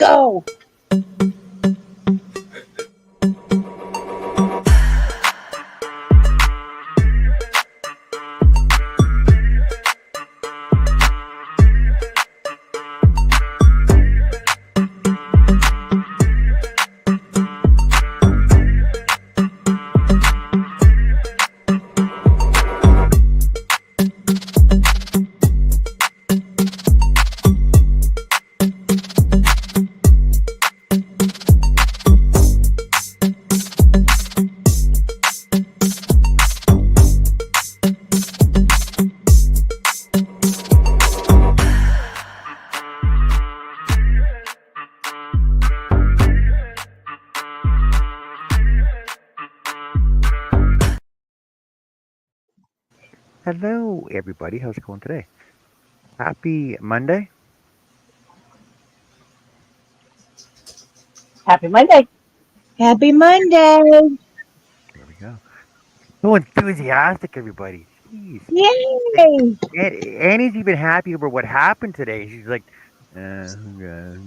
Go. Hello, everybody. How's it going today? Happy Monday. Happy Monday. Happy Monday. There we go. So enthusiastic, everybody. Jeez. Yay. Annie's even happy over what happened today. She's like, yeah,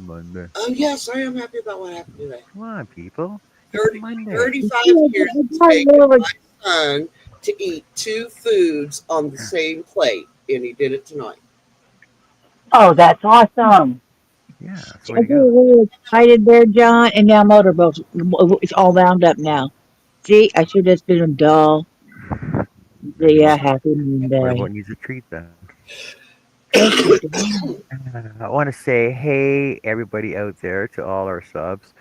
Monday. Oh, yes, I am happy about what happened today. Come on, people. It's 30, Monday. 35 years it's taken my son to eat two foods on the same plate, and he did it tonight. Oh, that's awesome. Yeah, so I you feel go. really excited there, John. And now motorboats. It's all wound up now. See, I should have just been dull. Yeah, happy Monday. What needs a treat then? Thank you, John. I want to say, hey, everybody out there, to all our subs,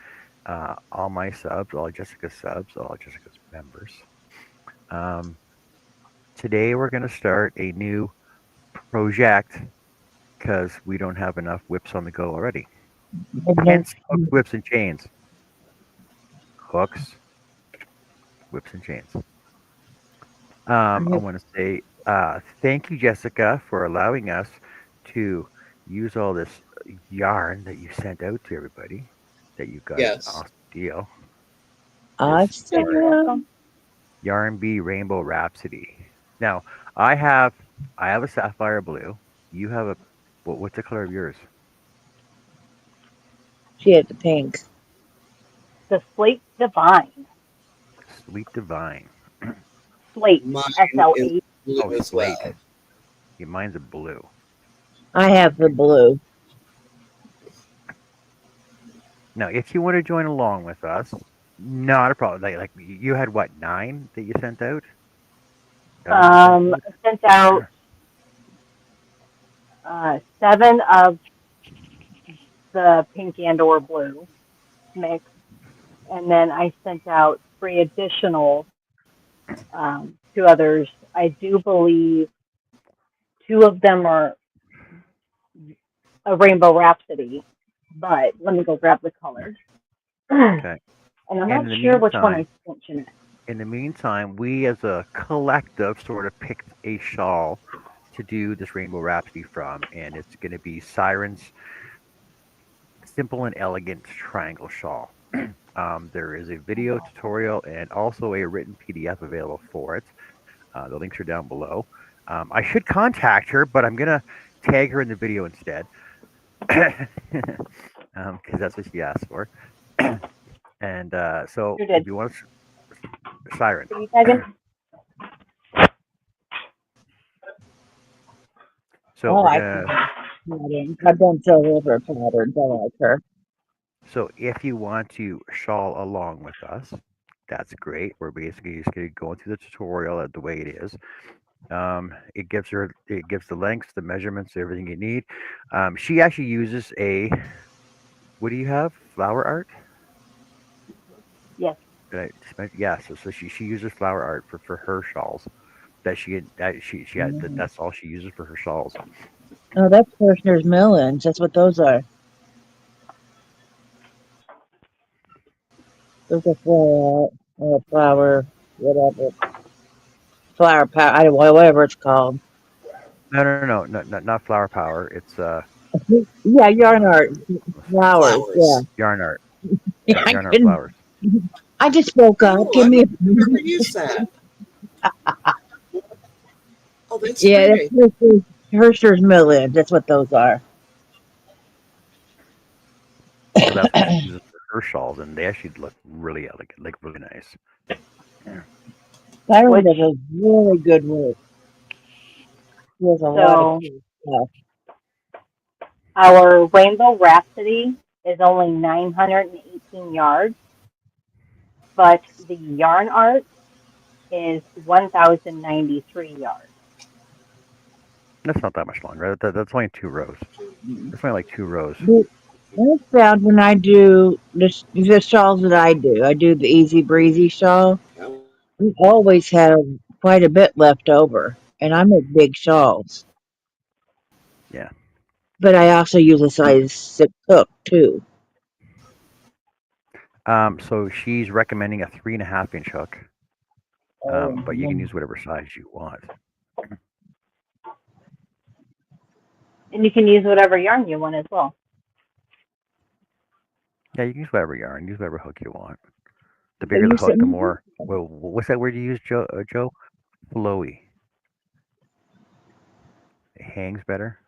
all my subs, all Jessica's subs, all Jessica's members. Um, Today we're going to start a new project because we don't have enough whips on the go already. Hence, hooks, whips, and chains. Hooks, whips, and chains. I want to say thank you, Jessica, for allowing us to use all this yarn that you sent out to everybody. That you got an awesome deal. Awesome. Yarn Bee Rainbow Wrapsody. Now, I have a sapphire blue. You have a what's the color of yours? She had the pink. The Slate Divine. Sweet Divine. Slate. Mine SLE. is blue as slate. well. Yeah, mine's a blue. I have the blue. Now, if you want to join along with us, not a problem. Like you had what, 9 that you sent out? I sent out 7 of the pink and or blue mix, and then I sent out 3 additional to others. I do believe 2 of them are a Rainbow Rhapsody, but let me go grab the colors. Okay. And I'm not sure which one I sent you. In the meantime, we as a collective sort of picked a shawl to do this Rainbow Rhapsody from, and it's going to be Sirin's Simple and Elegant Triangle Shawl. There is a video tutorial and also a written PDF available for it. The links are down below. I should contact her, but I'm going to tag her in the video instead because that's what she asked for. And so if you want to... Siren. So I've done several of her patterns. I like her. So if you want to shawl along with us, that's great. We're basically just going through the tutorial the way it is. It gives the lengths, the measurements, everything you need. She actually uses a, what do you have? Flower art? Yes. Yeah. So she uses flower art for her shawls. That's all she uses for her shawls. Oh, that's Kirshner's Millions. That's what those are. Those are flower, whatever. Flower power, whatever it's called. No, not flower power. It's yeah, yarn art, flowers. Yeah, yarn art. Yeah, yarn art flowers. I just woke up. Give me. Never used that. Oh, that's great. That's Kirshner's Millions. That's what those are. So that's what she uses for her shawls, and they actually look really elegant, like really nice. Yeah. Siren Which, does a really good work. She has a lot of so cool stuff. our Rainbow Rhapsody is only 918 yards, but the yarn art is 1,093 yards. That's not that much longer. That's only 2 rows. That's only like 2 rows. The, I found when I do the shawls that I do the easy breezy shawl, we always have quite a bit left over, and I make big shawls. Yeah. But I also use a size 6 hook too. So she's recommending a 3.5 inch hook, Oh, but you can use whatever size you want. And you can use whatever yarn you want as well. Yeah, you can use whatever yarn, use whatever hook you want. The so bigger the you hook, said the more. Well, what's that word you use, Joe? Joe? Flowy. It hangs better.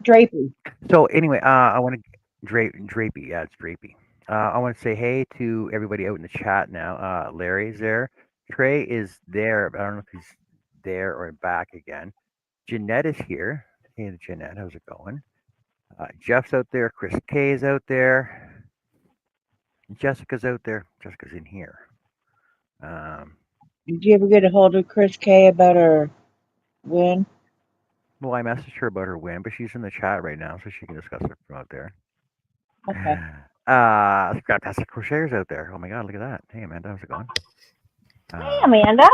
drapey. So anyway, I want to drapey. Yeah, it's drapey. I want to say hey to everybody out in the chat now. Larry's there. Trey is there. But I don't know if he's there or back again. Jeanette is here. Hey, Jeanette, how's it going? Jeff's out there. Chris K is out there. Jessica's out there. Jessica's in here. Um, Did you ever get a hold of Chris K about her win? well, I messaged her about her win, but she's in the chat right now, so she can discuss it from out there. Okay. Scrap Pasta Crocheters out there. Oh my god, look at that. Hey, Amanda, how's it going? Hey, Amanda.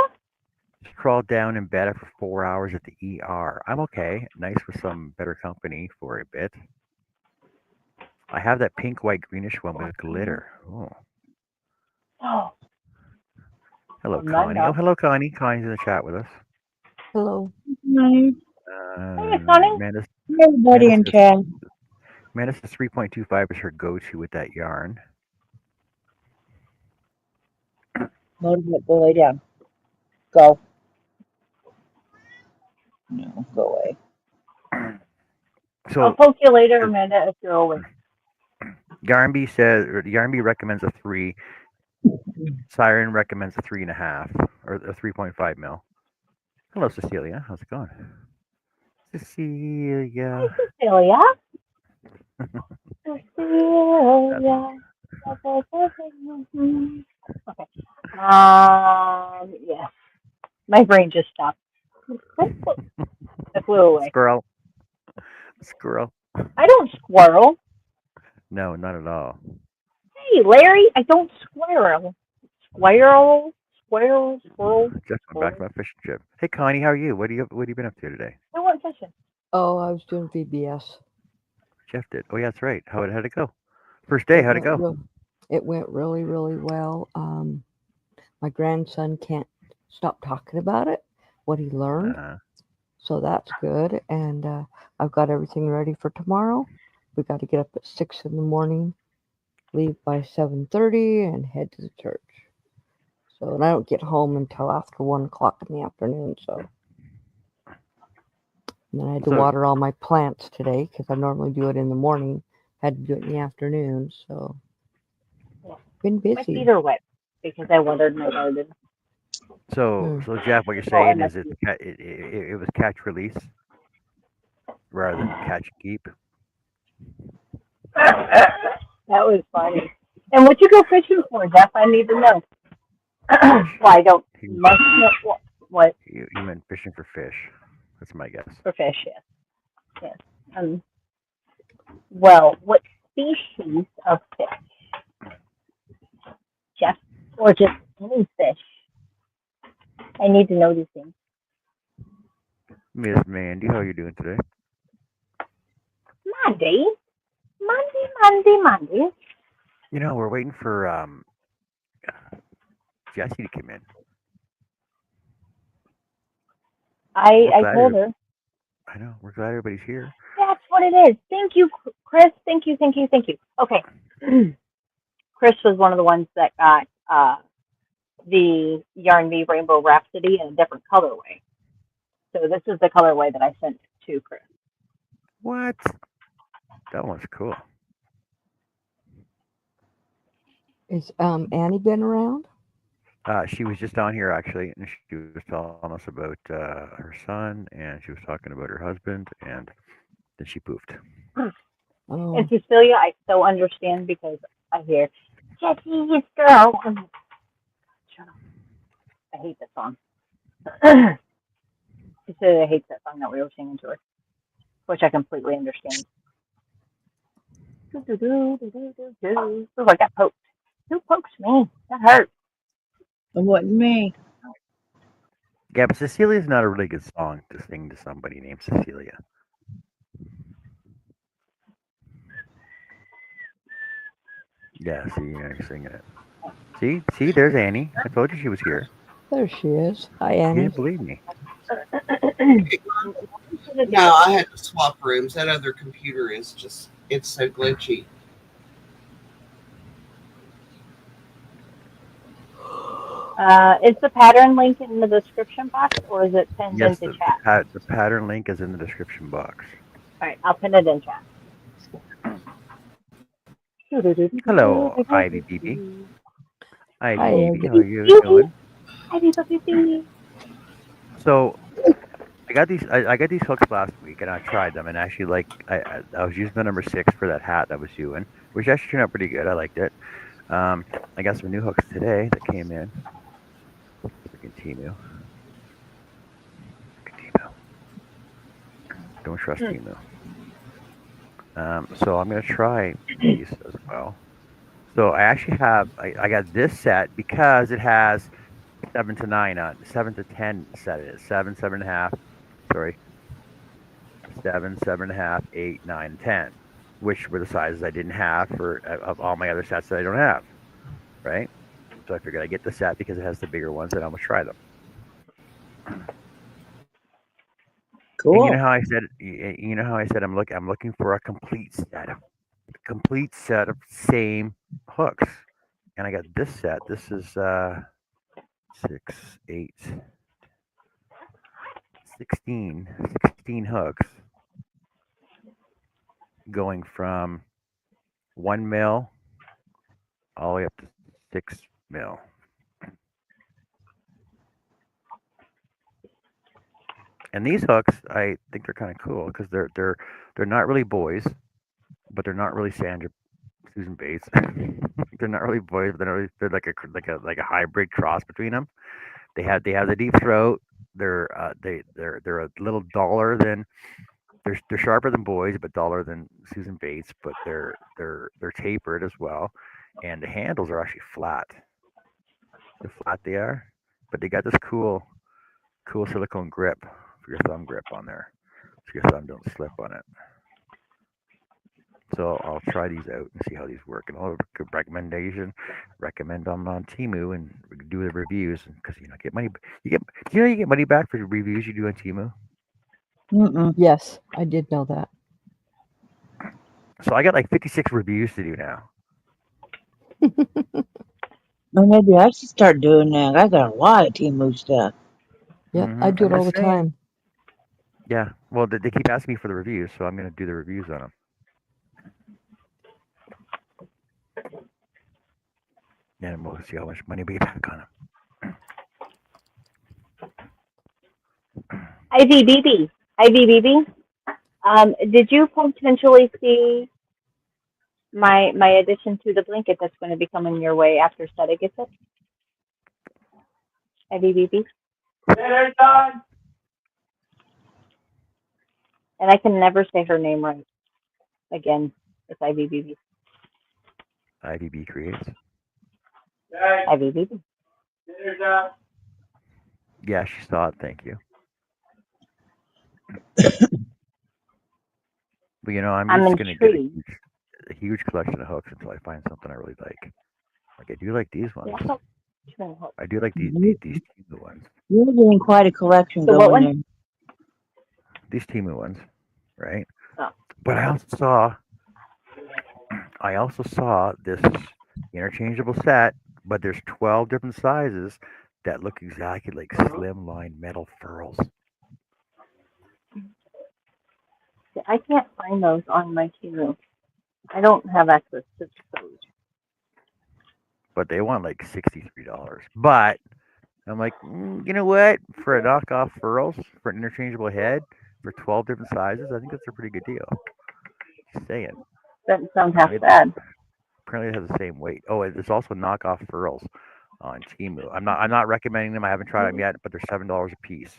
She crawled down in bed for 4 hours at the ER. I'm okay. Nice with some better company for a bit. I have that pink, white, greenish one with glitter. Oh, Oh, hello, Connie. Oh, Amanda. hello, Connie. Connie's in the chat with us. Hello. Hi, Hey, Connie. Amanda, everybody Amanda in says chat. Amanda says 3.25 is her go-to with that yarn. Motivate, go lay down. Go. No, go away. I'll So poke you later, Amanda, if you're awake. Yarn Bee says, or Yarn Bee recommends a 3. Siren recommends a 3.5 or a 3.5 mil. Hello, Cecilia. How's it going? Hi, Cecilia. Cecilia. That's Cecilia. Okay. Yeah. My brain just stopped. It flew away. squirrel. Squirrel. I don't squirrel. No, not at all. Hey, Larry, I don't squirrel. Squirrel, squirrel, squirrel, Just went back to squirrel. my fishing trip. Hey, Connie, how are you? What have you been up to today? I went fishing. Oh, I was doing VBS. Jeff did. Oh yeah, that's right. How'd it go? First day. It How'd it went go? real, it went really, really well. My grandson can't stop talking about it, what he learned. Uh, So that's good. And I've got everything ready for tomorrow. We got to get up at 6 in the morning, leave by 7:30, and head to the church. So, and I don't get home until after 1 o'clock in the afternoon. So, and then I had to so water all my plants today because I normally do it in the morning. Had to do it in the afternoon. So, Yeah. been My busy. feet are wet because I watered my garden. so so Jeff, what you're Well, saying and my is feet. it was catch release rather than catch and keep. That was funny. And what you go fishing for, Jeff? I need to know. Fish. Well, I don't He, must know what he went fishing for fish. That's my guess. for fish. Yes, yes. Well, what species of fish, Jeff, or just any fish? I need to know these things. Miss Mandy, how are you doing today? Monday, Monday, Monday, Monday. You know, we're waiting for Jessie to come in. We're I glad. told her. I know. We're glad everybody's here. That's what it is. Thank you, Chris. Thank you, thank you, thank you. Okay. Chris was one of the ones that got the Yarn Bee Rainbow Rhapsody in a different colorway. So this is the colorway that I sent to Chris. What? That one's cool. Is Annie been around? She was just down here actually, and she was telling us about her son, and she was talking about her husband, and then she poofed. And Oh, Cecilia, I so understand because I hear, Jesse's girl. Shut up. I hate that song. Cecilia hates that song that we were singing to her, which I completely understand. Ooh, I got poked. Who poked me? That hurt. It wasn't me. Yeah, but Cecilia's not a really good song to sing to somebody named Cecilia. Yeah, see, you're singing it. See, there's Annie. I told you she was here. there she is. Hi, You Annie. didn't believe me. No, I had to swap rooms. That other computer is just, it's so glitchy. Is the pattern link in the description box or is it pinned Yes, into chat? the pattern link is in the description box. All right, I'll pin it in chat. Hello, Ivy BB. Ivy Hi, BB, Ivy. how are you doing? Hi, So I got these hooks last week, and I tried them, and actually, like, I was using the number 6 for that hat I was doing, which actually turned out pretty good. I liked it. I got some new hooks today that came in. Freaking Timu. Don't trust Timu. So I'm gonna try these as well. So I actually have I got this set because it has 7 to 9 on 7 to 10 set it is 7, 7.5. Sorry, 7, 7.5, 8, 9, 10, which were the sizes I didn't have for of all my other sets that I don't have. Right. So I figured I get the set because it has the bigger ones, and I'm gonna try them. And you know Cool. how I said I'm looking for a complete set of same hooks, and I got this set. This is 6, 8, 16 hooks going from 1 mil all the way up to 6 mil. And these hooks, I think they're kind of cool because they're not really boys, but they're not really Sandra Susan Bates. They're not really boys, but they're like a hybrid cross between them. They have the deep throat. They're a little duller than they're sharper than boys, but duller than Susan Bates. But they're tapered as well, and the handles are actually flat. The flat they are, but they got this cool silicone grip for your thumb grip on there, so your thumb don't slip on it. So I'll try these out and see how these work, and I'll recommend them on Timu and do the reviews because get money. You get money back for the reviews you do on Timu. Mm-mm. Yes, I did know that. So I got like 56 reviews to do now. Well, maybe I should start doing that. I got a lot of Timu stuff. Yep, I do I'm it all just the saying. time. Yeah. Well, they keep asking me for the reviews, so I'm going to do the reviews on them. And we'll see how much money we get back on them. IVBB. Did you potentially see my addition to the blanket that's going to be coming your way after Seta gets it? IVBB. And I can never say her name right again. It's IVBB. IDB creates. IVBB. Yeah, she saw it. Thank you. But I'm I'm just going to get intrigued. a huge collection of hooks until I find something I really like. Like I do like these ones. I do like You- these Timu ones. You're getting quite a collection So what going one? there. These Timu ones, right? Oh. But I also saw this interchangeable set, but there's 12 different sizes that look exactly like slimline metal furls. I can't find those on my Temu. I don't have access to those. but they want like $63. But I'm like, you know what? For a knockoff furls, for an interchangeable head, for 12 different sizes, I think that's a pretty good deal. Just saying. Doesn't sound half Apparently, bad. apparently it has the same weight. Oh, there's also knockoff furls on Temu. I'm not recommending them. I haven't tried them yet, but they're $7 a piece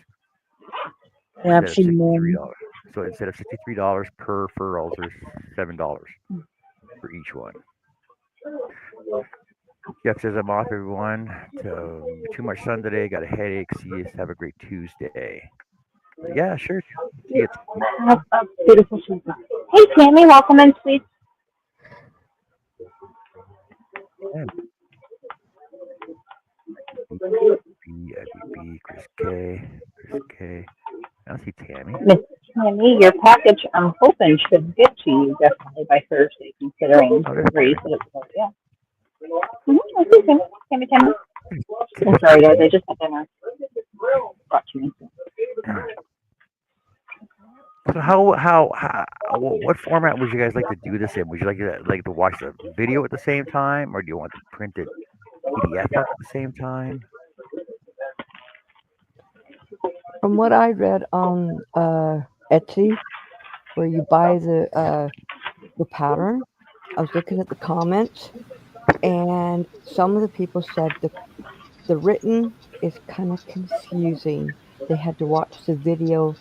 Yeah, I've instead of seen one. $63. So instead of $63 per furls, there's $7 for each one. Jeff says I'm off everyone. Too much sun today. Got a headache. See you. Have a great Tuesday. Yeah, sure. See you. Have a beautiful Tuesday. Hey, Tammy, welcome in, sweet. Yeah. B, Chris K. I don't see Tammy. Miss Tammy, your package, I'm hoping, should get to you definitely by Thursday, considering Oh, the there's race Tammy. that it was. Yeah. I see Tammy. Tammy. I'm sorry, guys. I just had dinner. Brought to me. So how what format would you guys like to do this in? Would you like to watch the video at the same time, or do you want the printed PDF up at the same time? From what I read on Etsy, where you buy the pattern, I was looking at the comments, and some of the people said the written is kind of confusing. They had to watch the video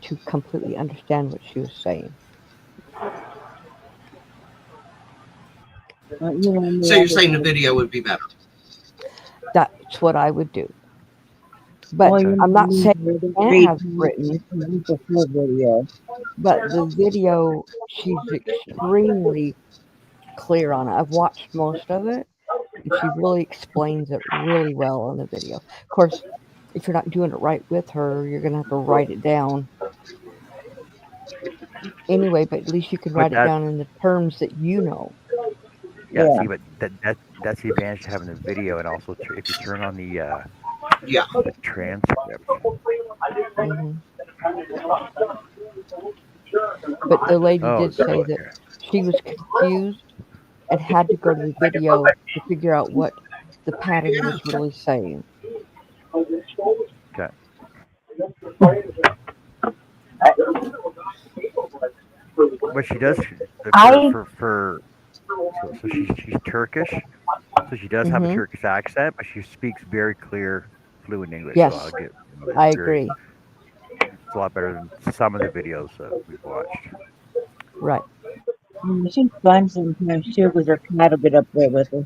to completely understand what she was saying. You know, So you're saying the video would be better? That's what I would do. But well, Okay. you I'm not need saying to you can't read have written, the full video. but the video, she's extremely clear on it. I've watched most of it, and she really explains it really well on the video. Of course, if you're not doing it right with her, you're going to have to write it down anyway, but at least you can But write it that down in the terms that you know. yeah, Yeah. see, but that's the advantage of having the video, and also if you turn on Yeah. the transcript. Hmm. But the lady Oh, did say look that here. she was confused and had to go to the video to figure out what the pattern was really saying. Okay. But she does I so she's Turkish, so she does have a Hmm. Turkish accent, but she speaks very clear, fluent English. So I'll Yes, get I it's very agree. it's a lot better than some of the videos that we've watched. Right. She's fun sometimes too because her cat will get up there with her.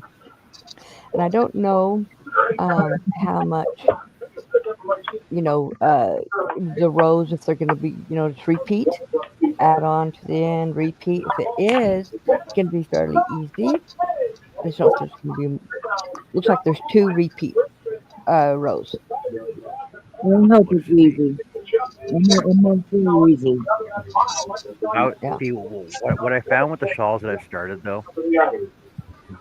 And I don't know how much, you know, the rows, if they're going to be, just repeat, add on to the end, repeat. If it is, it's going to be fairly easy. I just don't know if there's going to be, looks like there's two repeat rows. I hope What it's should be? easy. I'm not too easy. Now, Yeah. see what I found with the shawls that I've started though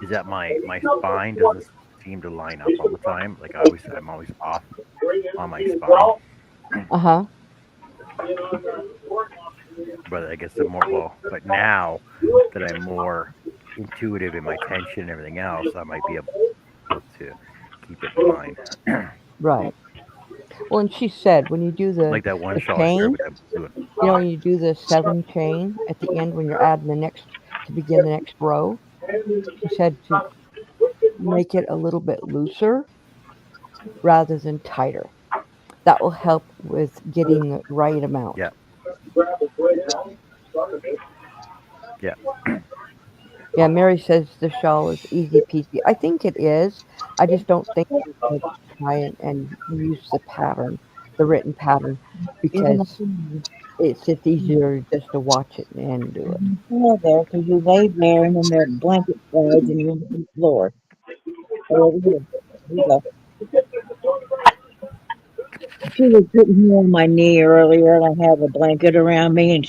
is that my spine doesn't seem to line up all the time. Like I'm always off on my spine. Uh-huh. But I guess but now that I'm more intuitive in my tension and everything else, I might be able to keep it in line. Right. Well, and she said when you do Like that one the shawl I started chain, with them doing. when you do the 7 chain at the end when you're adding the next to begin the next row, she said to make it a little bit looser rather than tighter. That will help with getting the right amount. Yeah, yeah. Yeah, Mary says the shawl is easy peasy. I think it is. I just don't think I'm going to try and use the pattern, the written pattern, Even the because it's just easier just to watch it and do it. there because you lay there and then the blanket slides and you're on the floor. Oh, over here. There you go. She was putting me on my knee earlier, and I have a blanket around me, and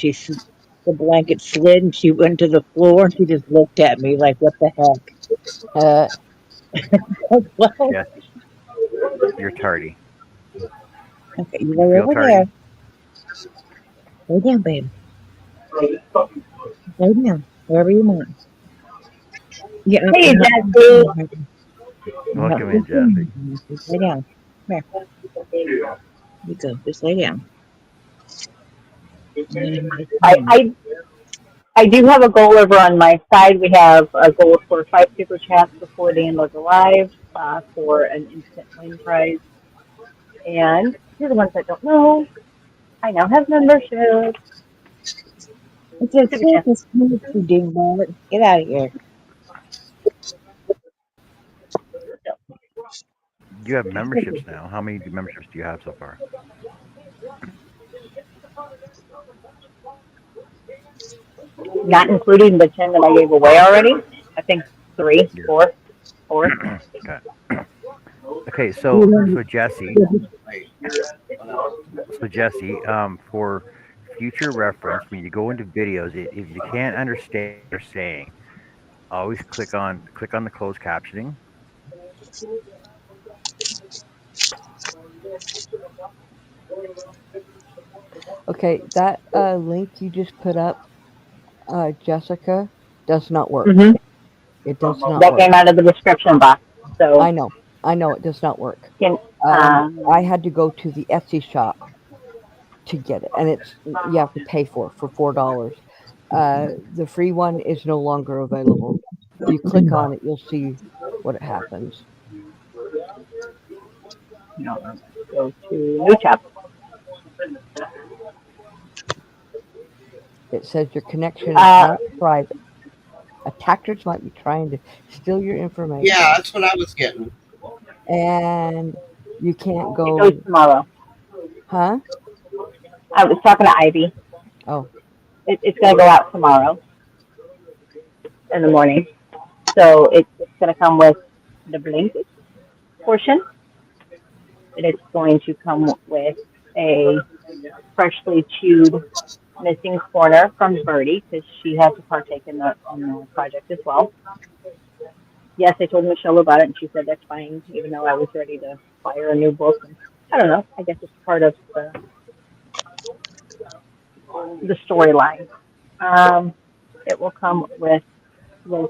the blanket slid, and she went to the floor, and she just looked at me like, "What the heck?" Uh, Well, Yes, you're tardy. okay, you You lay feel over there. tardy. Lay down, baby. Lay down wherever you want. Yeah, hey I'm Jesse. not. No, Welcome in, just Jesse. lay down. Come here. You go. Just lay down. I, I I do have a goal over on my side. We have a goal for 5 super chats before the end of the live for an instant win prize. And to the ones that don't know, I now have membership. It's a Super chats. circus, you dingbat. Get out of here. You have memberships now. How many memberships do you have so far? Not including the 10 that I gave away already. I think three, Yeah. four. Okay. Okay. You So Jesse, Wait. for future reference, when you go into videos, if you can't understand what they're saying, always click on the closed captioning. Okay, that link you just put up, Jessica, does not work. Mm-hmm. It does not That work. came out of the description box. So I know. I know it does not work. can I had to go to the Etsy shop to get it, and it's you have to pay for $4. The free one is no longer available. If you click on it, you'll see what happens. go to new tab. It says your connection is Uh, not private. Attackers might be trying to steal your Yeah, information, that's what I was getting. and you can't it goes go, tomorrow. huh? I was talking to Ivy. Oh, It's going to go out tomorrow in the morning. So it's going to come with the blanket portion. And it's going to come with a freshly chewed missing corner from Birdie because she had to partake in the project as well. Yes, I told Michelle about it and she said that's fine, even though I was ready to buy her a new book. And I don't know. I guess it's part of the storyline. Um, it will come with this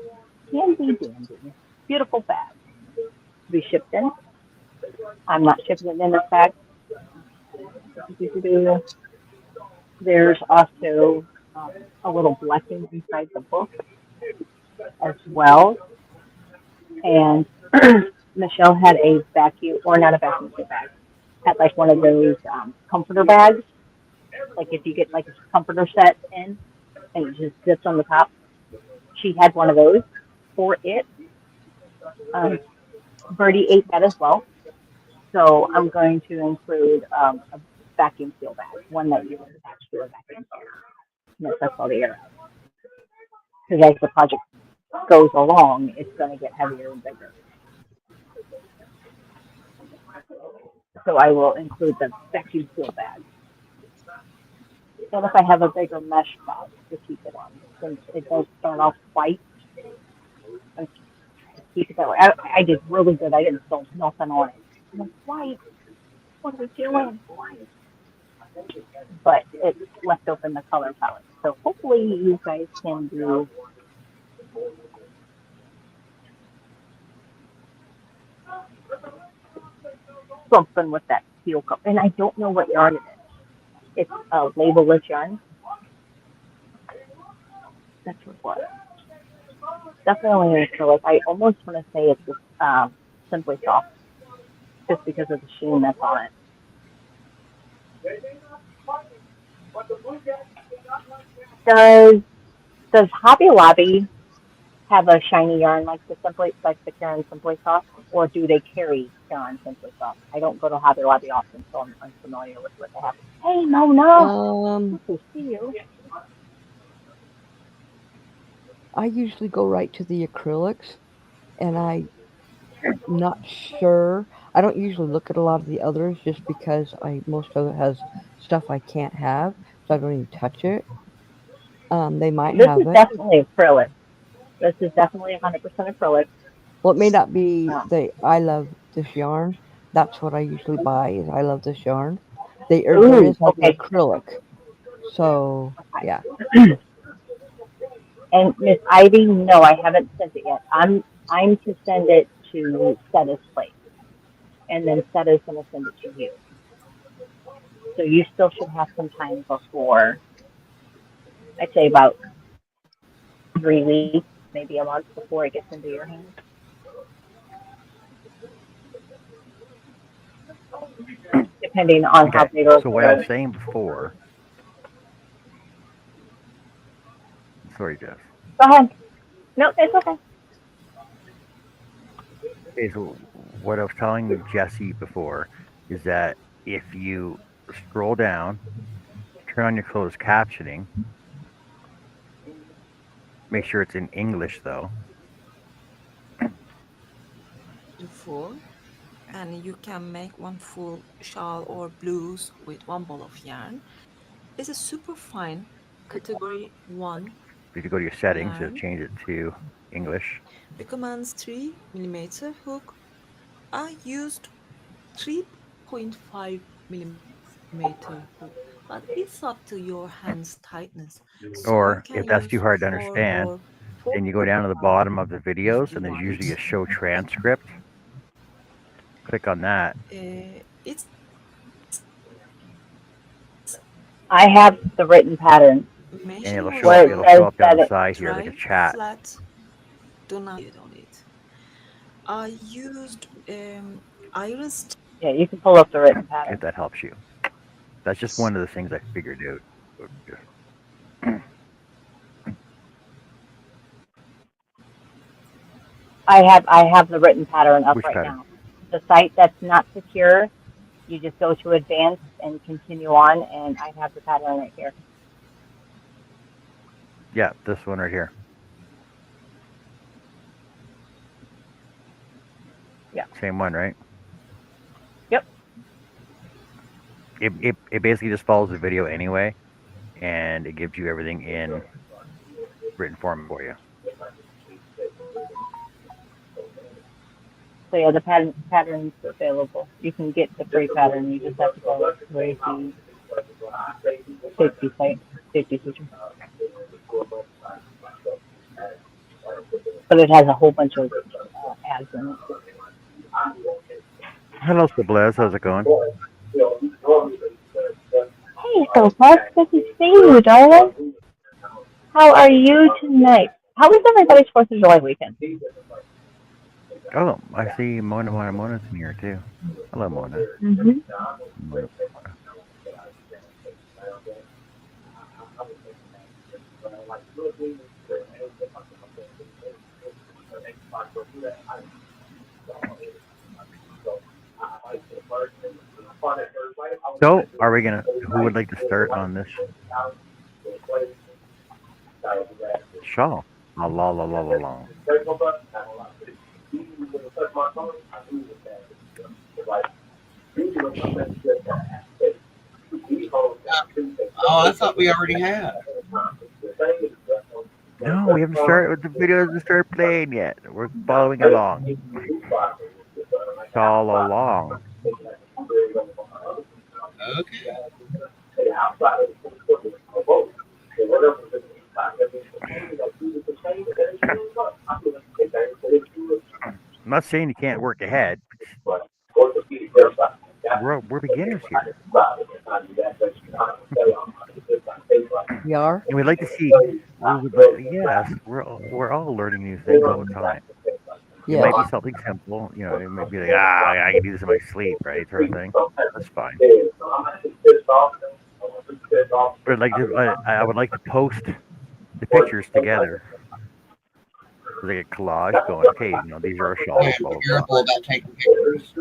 handy dandy, beautiful bag to be shipped in. I'm not shipping it in this bag. There's also a little blessing inside the book as well. And Michelle had a vacuum, or not a vacuum bag, had like one of those comforter bags. Like if you get like a comforter set in and it just zips on the top. She had one of those for it. Um, Birdie ate that as well. So I'm going to include a vacuum seal bag, one that you can attach to a vacuum seal. And it sucks all the air out. Because as the project goes along, it's going to get heavier and bigger. So I will include the vacuum seal bag. And if I have a bigger mesh bag to keep it on, since it does start off white, and keep it that way. I did really good. I didn't spill nothing on it. I'm like, white, what are we doing? White. But it's left open the color palette. So hopefully you guys can do something with that steel cup. And I don't know what yarn it is. It's a labelless yarn. That's what it was. Definitely an acrylic. I almost want to say it's simply soft, just because of the sheen that's on it. Does does Hobby Lobby have a shiny yarn like the Karen Simply Soft, or do they carry Karen Simply Soft? I don't go to Hobby Lobby often, so I'm unfamiliar with what they have. Hey, Mona, um, good to see you. I usually go right to the acrylics, and I'm not sure. I don't usually look at a lot of the others just because I most of it has stuff I can't have, so I don't even touch it. They might This have is it. definitely acrylic. This is definitely 100% acrylic. Well, it may not be Um, the I love this yarn. That's what I usually buy is I love this yarn. There ooh, is other okay, acrylic. So yeah. okay. And Miss Ivy, no, I haven't sent it yet. I'm to send it to Setta's place, and then Setta's going to send it to you. So you still should have some time before, I'd say about 3 weeks, maybe a month before it gets into your hands, depending on how Okay. big or So what I was little. saying before, sorry, Jess, Go ahead. No, it's okay. is what I was telling Jesse before is that if you scroll down, turn on your closed captioning, make sure it's in English though. Full, and you can make one full shawl or blouse with one ball of yarn. It's a super fine category 1 If you go to your settings, it'll yarn. change it to English. Recommends 3 mm hook. I used 3.5 millimeter hook, but it's up to your hand's tightness. So you Or can if that's too use hard to 4 understand, or then you go down to the bottom of the 4.5 videos if and you there's want. usually a show transcript. Click on that It's I have the written pattern and it'll mentioned on show where up it the it'll says show up down that the it, side here like a dry chat. flat. Do not it on it. I used iron yeah, you can pull up the written If pattern. that helps you. That's just one of the things I figured out. I have the written pattern up Which right pattern? now. The site that's not secure, you just go to advanced and continue on, and I have the pattern right here. Yeah, this one right here. Yeah. Same one, right? Yep. It basically just follows the video anyway, and it gives you everything in written form for you. So yeah, the pattern's available. You can get the free pattern. You just have to go to the safety site, safety feature. But it has a whole bunch of ads in it. Hello, Blaze. How's it going? Hey, Sophus, good to see you, darling. How are you tonight? How was everybody's 4th of July weekend? Oh, I see Mona's in here too. Hello, Mona. Mm-hmm. Mona. So, are we gonna? Who would like to start on this shawl? La la la la la long. Oh, I thought we already had. No, we haven't started. The video hasn't started playing yet. We're following along. Shawl-la-Long. Okay. I'm not saying you can't work ahead. We're beginners here, We are? and we'd like to see. We would like, yes, we're all learning new things all the time. It Yes. might be something simple, it might be like, I can do this in my sleep, right, sort of thing. That's fine. But I would like to post the pictures together, like a collage, going, okay, these are our I shawls, am blah blah blah. terrible about taking pictures.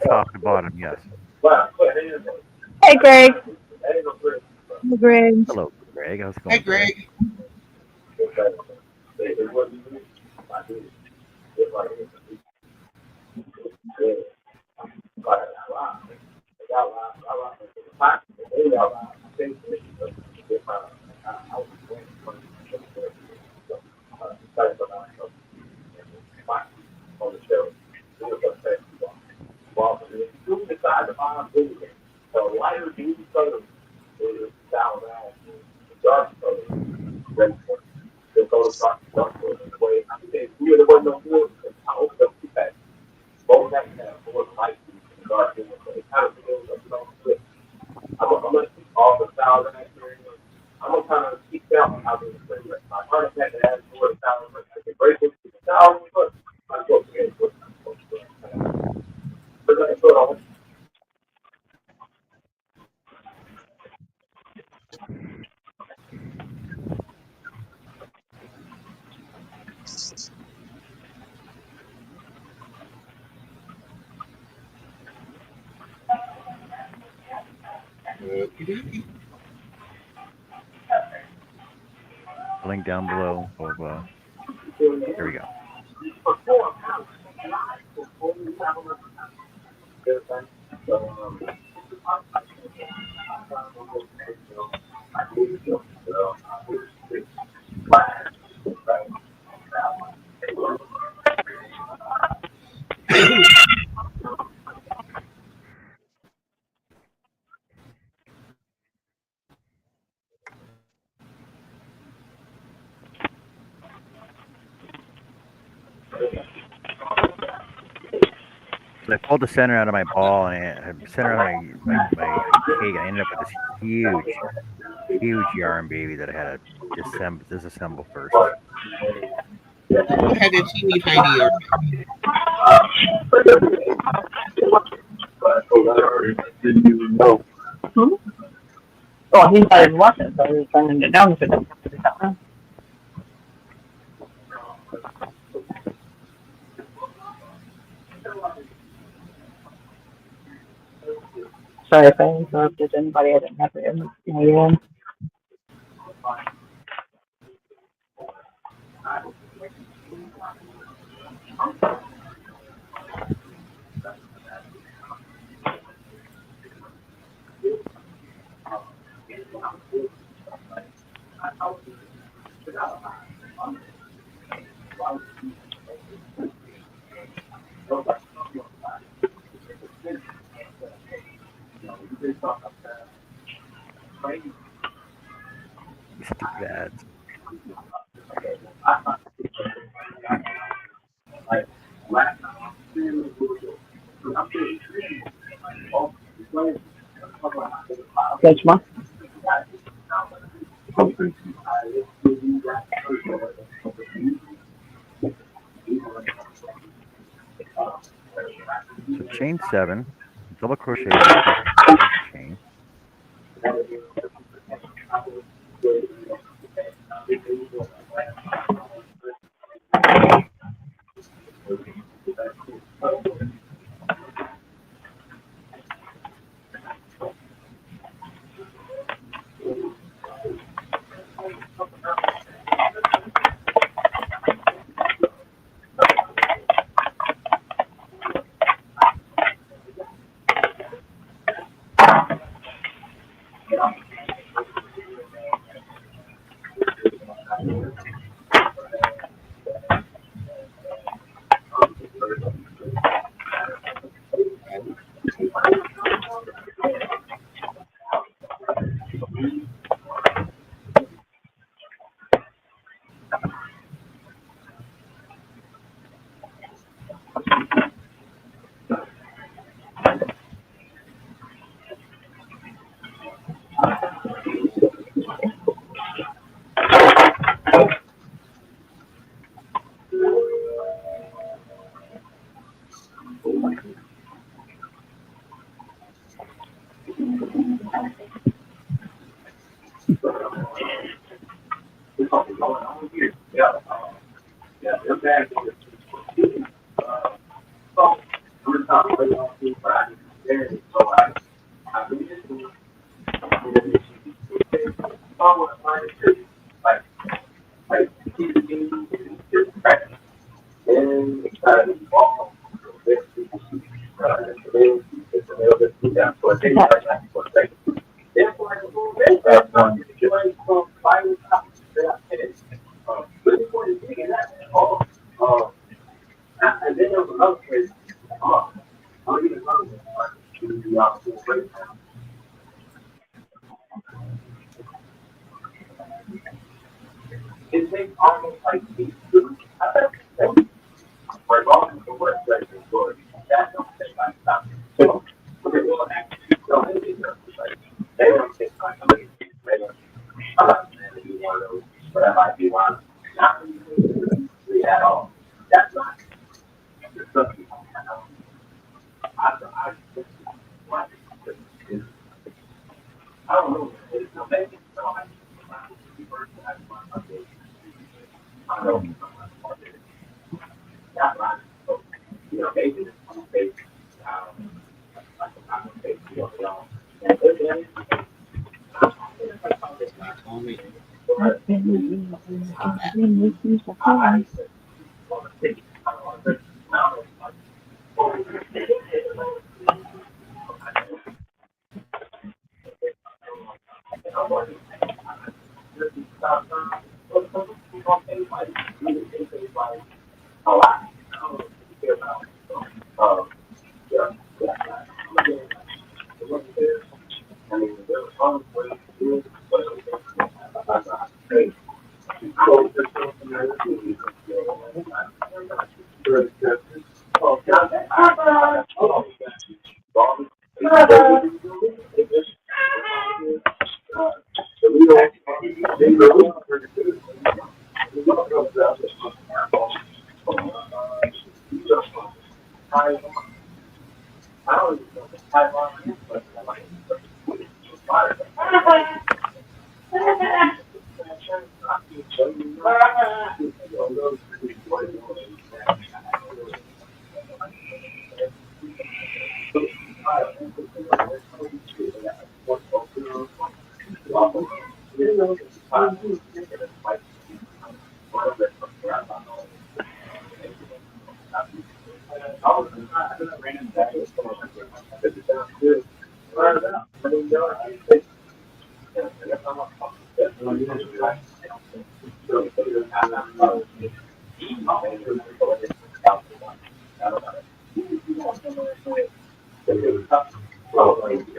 Top to bottom, yes. Hey, Greg. Hey, Greg. Hello, Greg. How's it Hey, going, Greg? Greg. Link down below of here we go. So I pulled the center out of my ball and center out of my cake. I ended up with this huge yarn baby that I had to disassemble first. I had a teeny tiny yarn. Oh, he thought he wasn't, so he was turning it down for them. Sorry if I interrupted anybody. I didn't have it in my ear. Stupid ads. Which one? So chain 7, double crochet the first chain.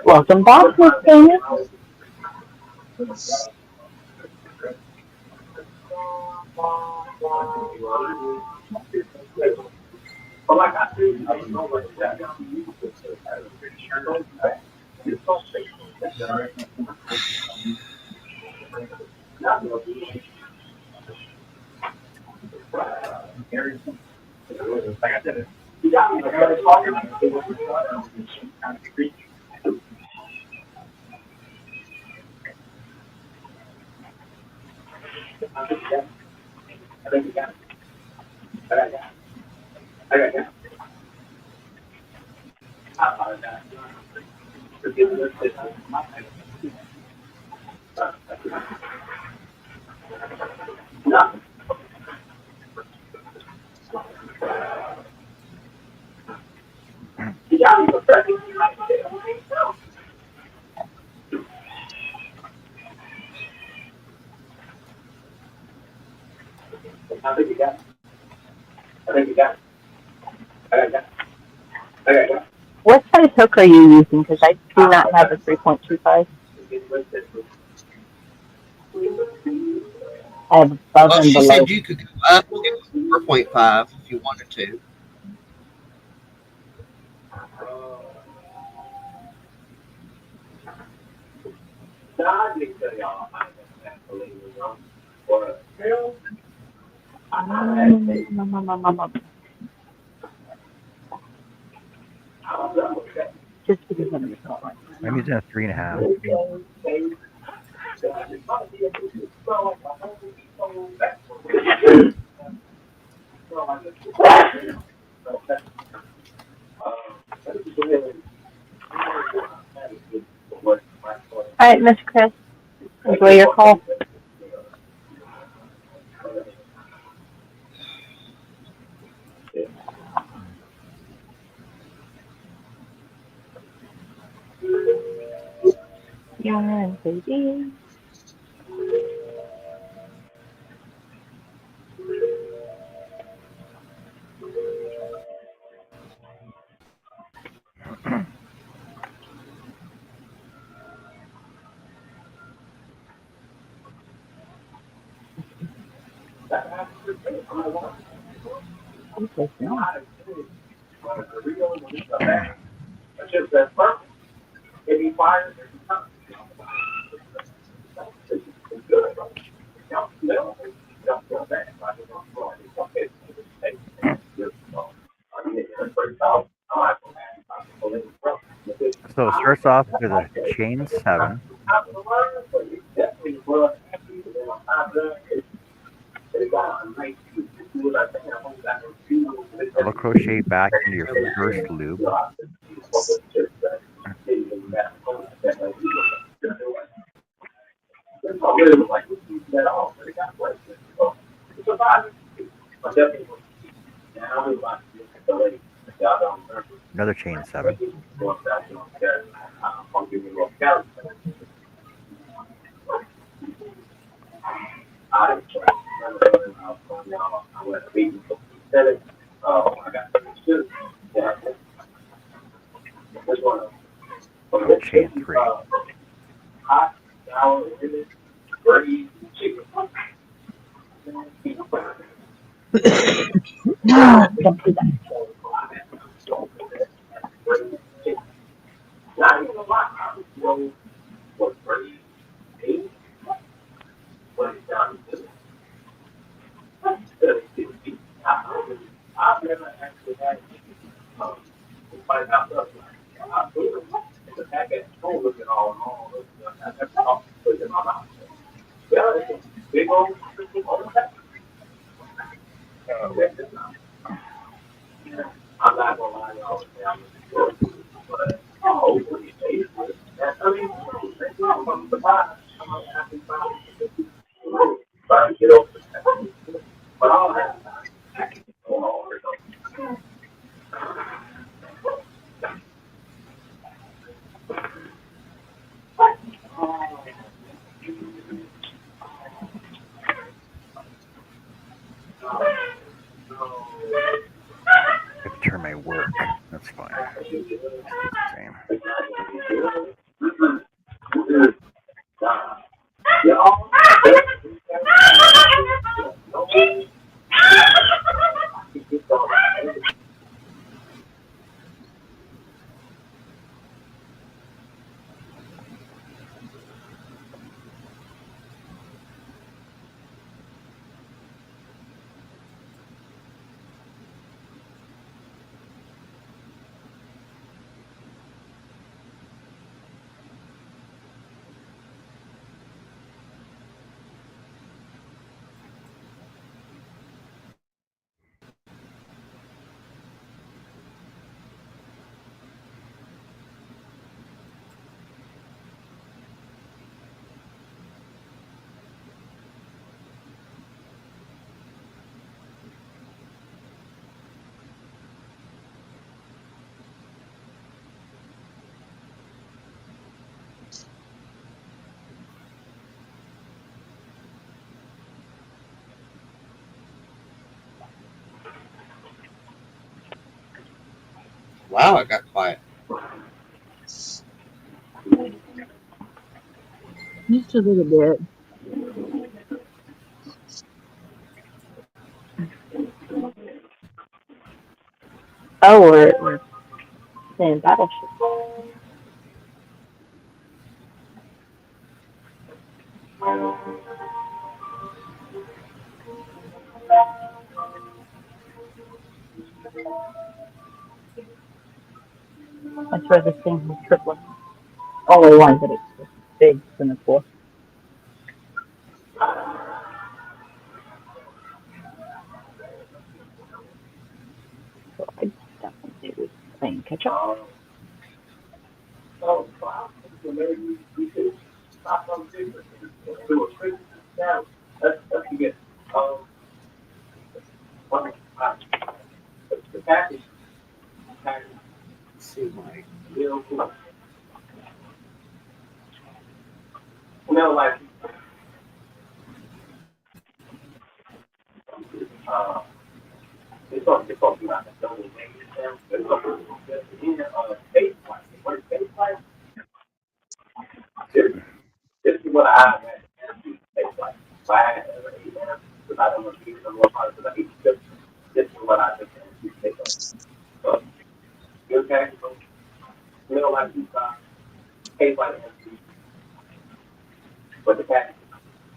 Welcome back, Miss Dana. What size hook are you using? Because I do not have a 3.25. I have above Well, and she below. said you could go up to 4.5 if you wanted to. Just because I'm the color. I'm using a 3.5. All right, Miss Chris, enjoy your call. Yarn baby. Okay, no. So it starts off with a chain 7, double crochet back into your first loop, another chain 7, chain 3. Don't do that. I have to turn my work. That's fine. Just keep it the same. Wow, it got quiet. Just a little bit. Oh, we're playing Battleship. That's where this thing was triplet. Only one, but it's just big than the four. So I definitely was playing catch up. See my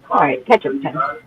All right, catch up time.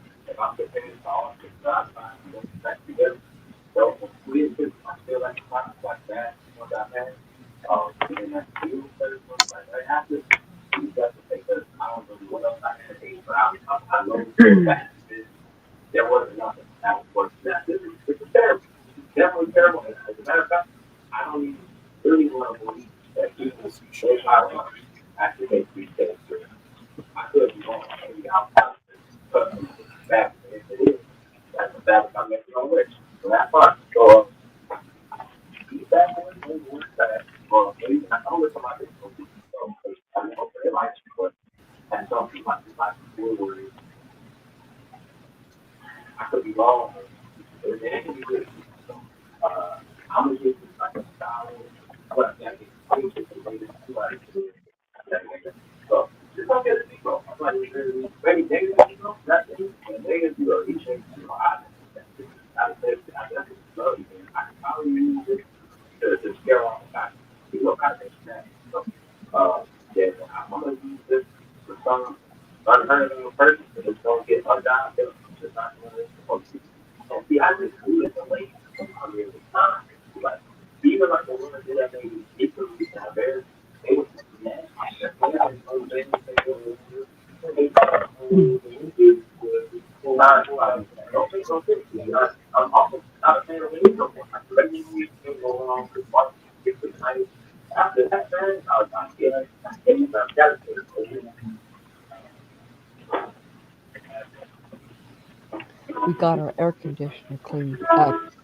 We got our air conditioner cleaned,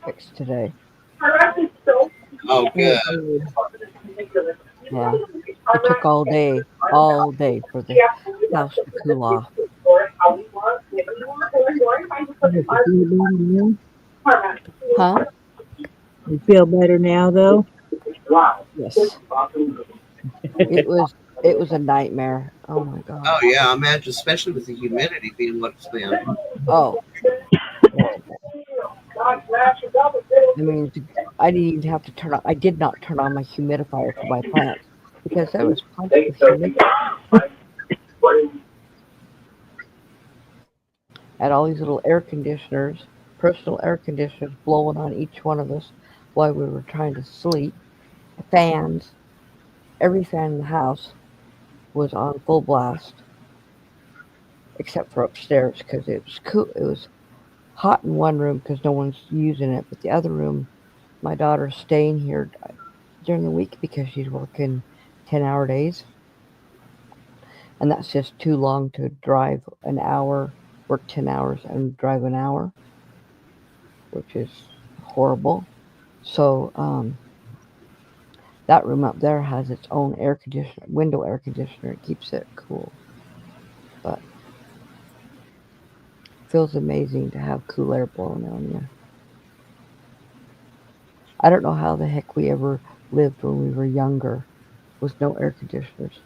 fixed today. Oh, And good. yeah, it took all day for the house to cool off. Does it feel better now? Huh? You feel better now, though? Yes. It was it was a nightmare. Oh my Oh, god. yeah. I imagine, especially with the humidity being what it's been. Oh, horrible. I mean, I didn't even have to turn on. I did not turn on my humidifier for my plants because there was plenty of humidity. Had all these little air conditioners, personal air conditioners blowing on each one of us while we were trying to sleep. Fans, every fan in the house was on full blast except for upstairs because it was cool. It was hot in one room because no one's using it, but the other room, my daughter's staying here during the week because she's working 10-hour days, and that's just too long to drive an hour, work 10 hours, and drive an hour, which is horrible. So, that room up there has its own air conditioner, window air conditioner. It keeps it cool, but it feels amazing to have cool air blowing on you. I don't know how the heck we ever lived when we were younger with no air conditioners.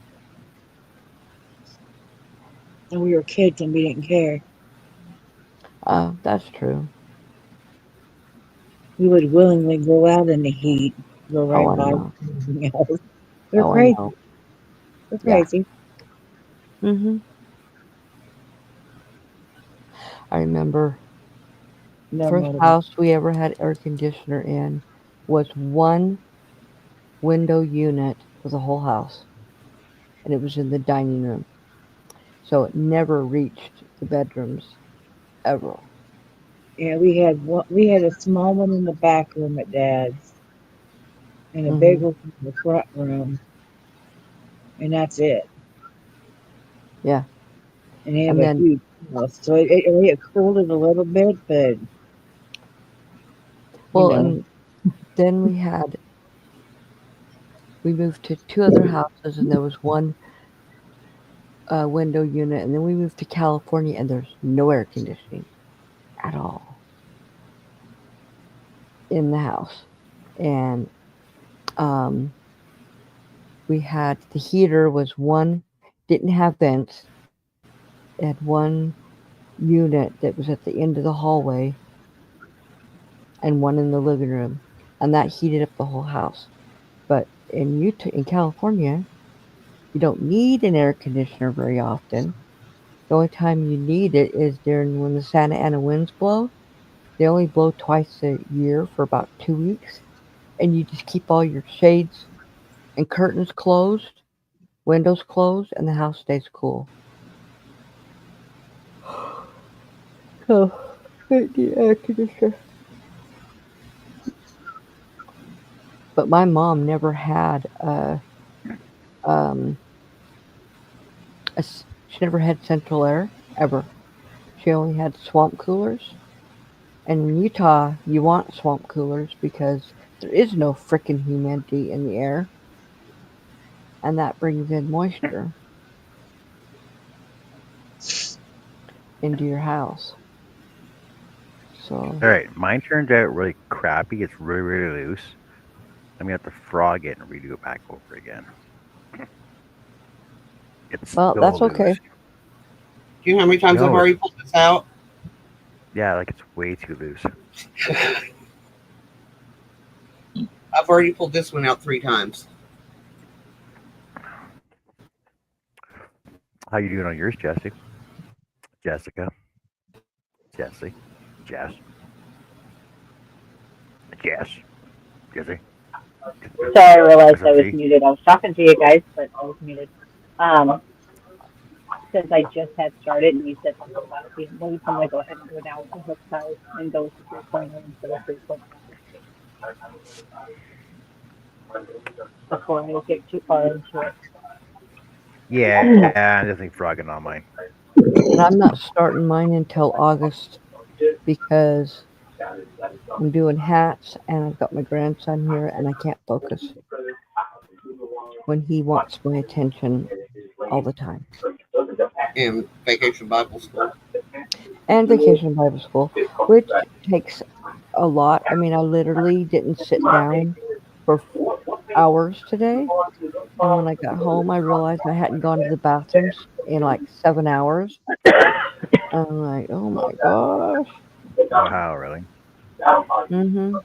And we were kids and we didn't care. That's true. We would willingly go out in the heat, go Oh, right I by know. everything else. They're Oh, I crazy. know. They're Yeah. crazy. I remember the No first motivation. house we ever had air conditioner in was one window unit for the whole house, and it was in the dining room. So it never reached the bedrooms ever. Yeah, we had one. We had a small one in the back room at Dad's, and a big Hmm. one in the front room, and that's it. Yeah. And they have And a then, huge house, so it cooled it a little bit, but you well, know, and then we moved to two other houses, and there was one window unit, and then we moved to California, and there's no air conditioning at all in the house. And um, we had the heater was one, didn't have vents. It had one unit that was at the end of the hallway and one in the living room, and that heated up the whole house. But in California, you don't need an air conditioner very often. The only time you need it is during when the Santa Ana winds blow. They only blow twice a year for about 2 weeks, and you just keep all your shades and curtains closed, windows closed, and the house stays cool. So, the air conditioner. But my mom never had um, she never had central air ever. She only had swamp coolers. And in Utah, you want swamp coolers because there is no frickin' humidity in the air, and that brings in moisture into your house. So, All right, mine turned out really crappy. It's really, really loose. I'm gonna have to frog it and redo it back over again. It's well, still that's loose. okay. Do you know how many times I've No, it's already pulled this out? yeah, like it's way too loose. I've already pulled this one out 3 times. How you doing on yours, Jesse? Jessica, Jesse, Jess, Jess, Jesse, So I realized I was SMC. muted. I was talking to you guys, but I was muted. Um, since I just had started and you said something about it being late, I'm going to go ahead and go down with the hook size and go with 3.0 instead of 3.1 before I get too far into it. Yeah, I'm definitely frogging on mine. and I'm not starting mine until August because I'm doing hats and I've got my grandson here and I can't focus when he wants my attention all the time. In Vacation Bible School. And Vacation Bible School, which takes a lot. I mean, I literally didn't sit down for hours today. And when I got home, I realized I hadn't gone to the bathrooms in like 7 hours. I'm like, oh my gosh. Wow, really? Mm-hmm.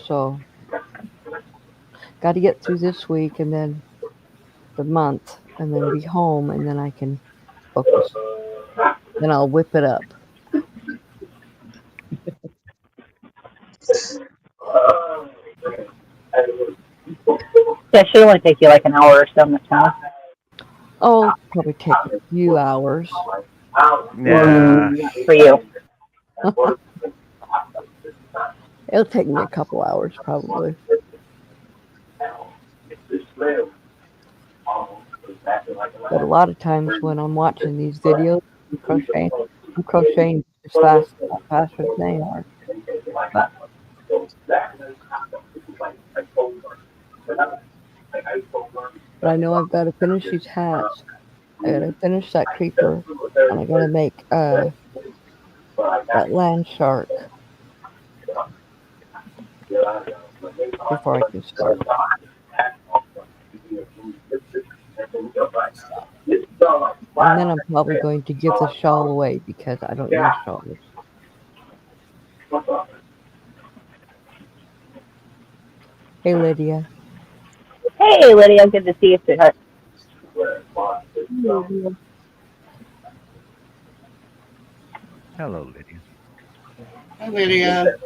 So, got to get through this week and then the month and then be home and then I can focus. Then I'll whip it up. Yeah, it should only take you like an hour or so, huh? Oh, probably take a few hours. Nah, For you. It'll take me a couple hours probably. But a lot of times when I'm watching these videos of I'm crocheting as fast, faster than they are. But but I know I've got to finish these hats. I got to finish that creeper, and I got to make that land shark before I can start. And then I'm probably going to give the shawl away because I don't use shawls. Hey Lydia. Hey, Lydia, good to see you, sweetheart. hello, Lydia. Hi, Lydia.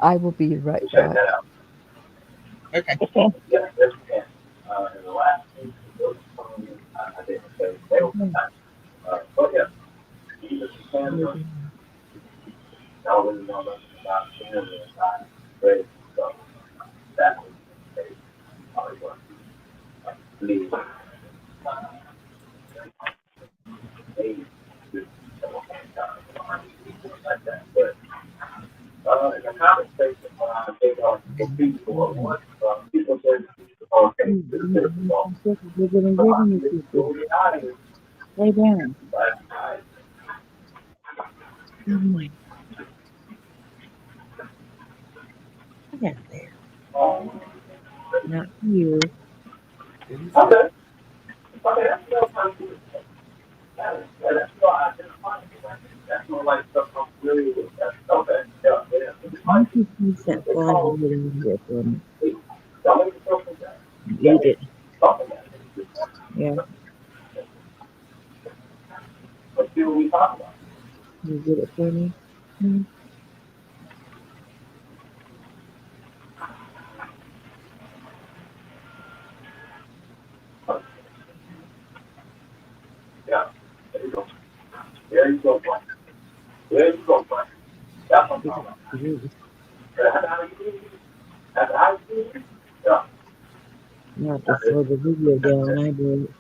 I will be right back. Okay. We're getting rid of people. Lay down. Oh my, get out of there. Not you. Why don't you piece that fly right over here for me? Eat it. Yeah, you get it for me. Hmm. You got to do this. You have to slow the video down. I do.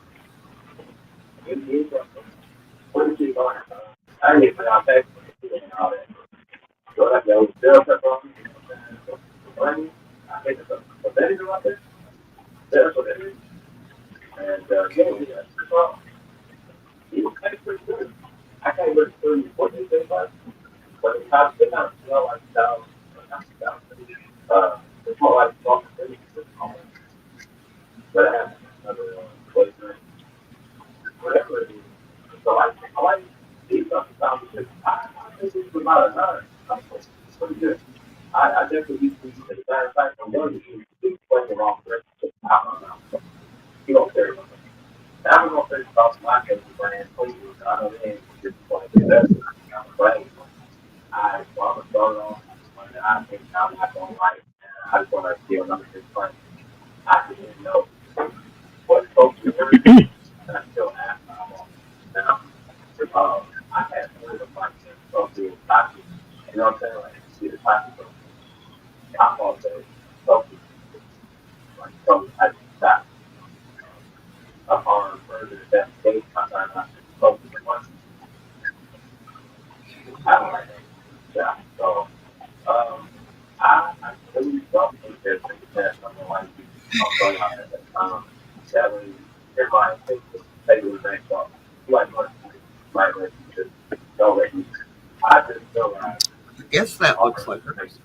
I guess that looks like hers.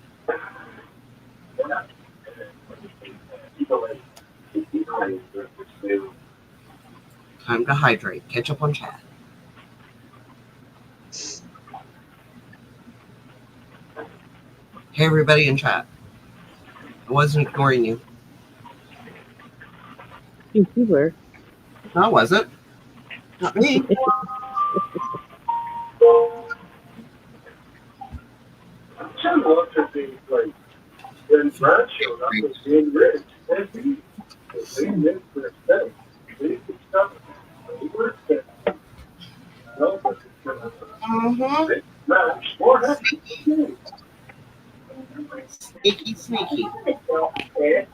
Time to hydrate. Catch up on chat. Hey, everybody in chat. I wasn't ignoring you. You were. No, I wasn't. Not me. Sneaky, sneaky. Okay.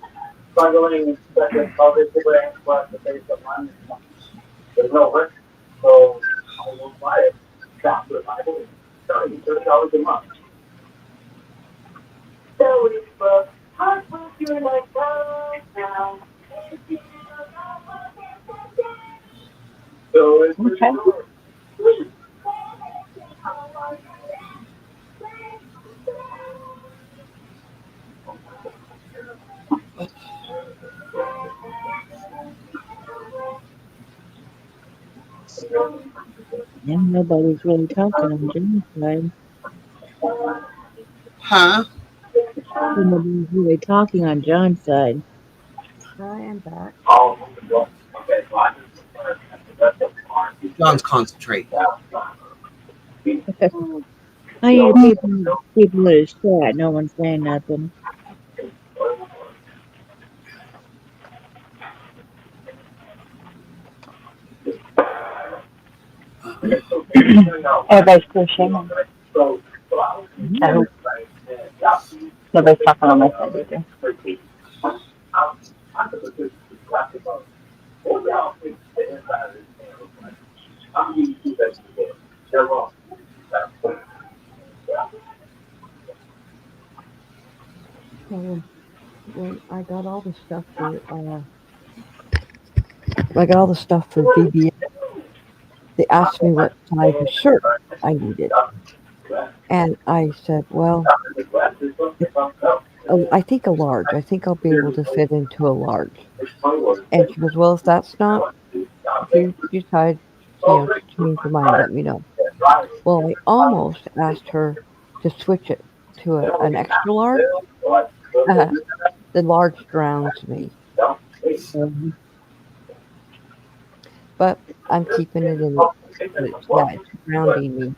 And nobody's really talking on John's side. Huh? Nobody's really talking on John's side. I am back. John's concentrating. I hear people in his chat. No one's saying nothing. Everybody's crocheting. I hope nobody's talking on my side either. So when I got all the stuff for I got all the stuff for VBS, they asked me what size of shirt I needed, and I said, well, it, I think a large. I think I'll be able to fit into a large. And she goes, well, if that's not, if you decide, to change your mind, let me know. Well, I almost asked her to switch it to an extra large. The large drowns me, Um, but I'm keeping it in loose. Yeah, it's grounding me.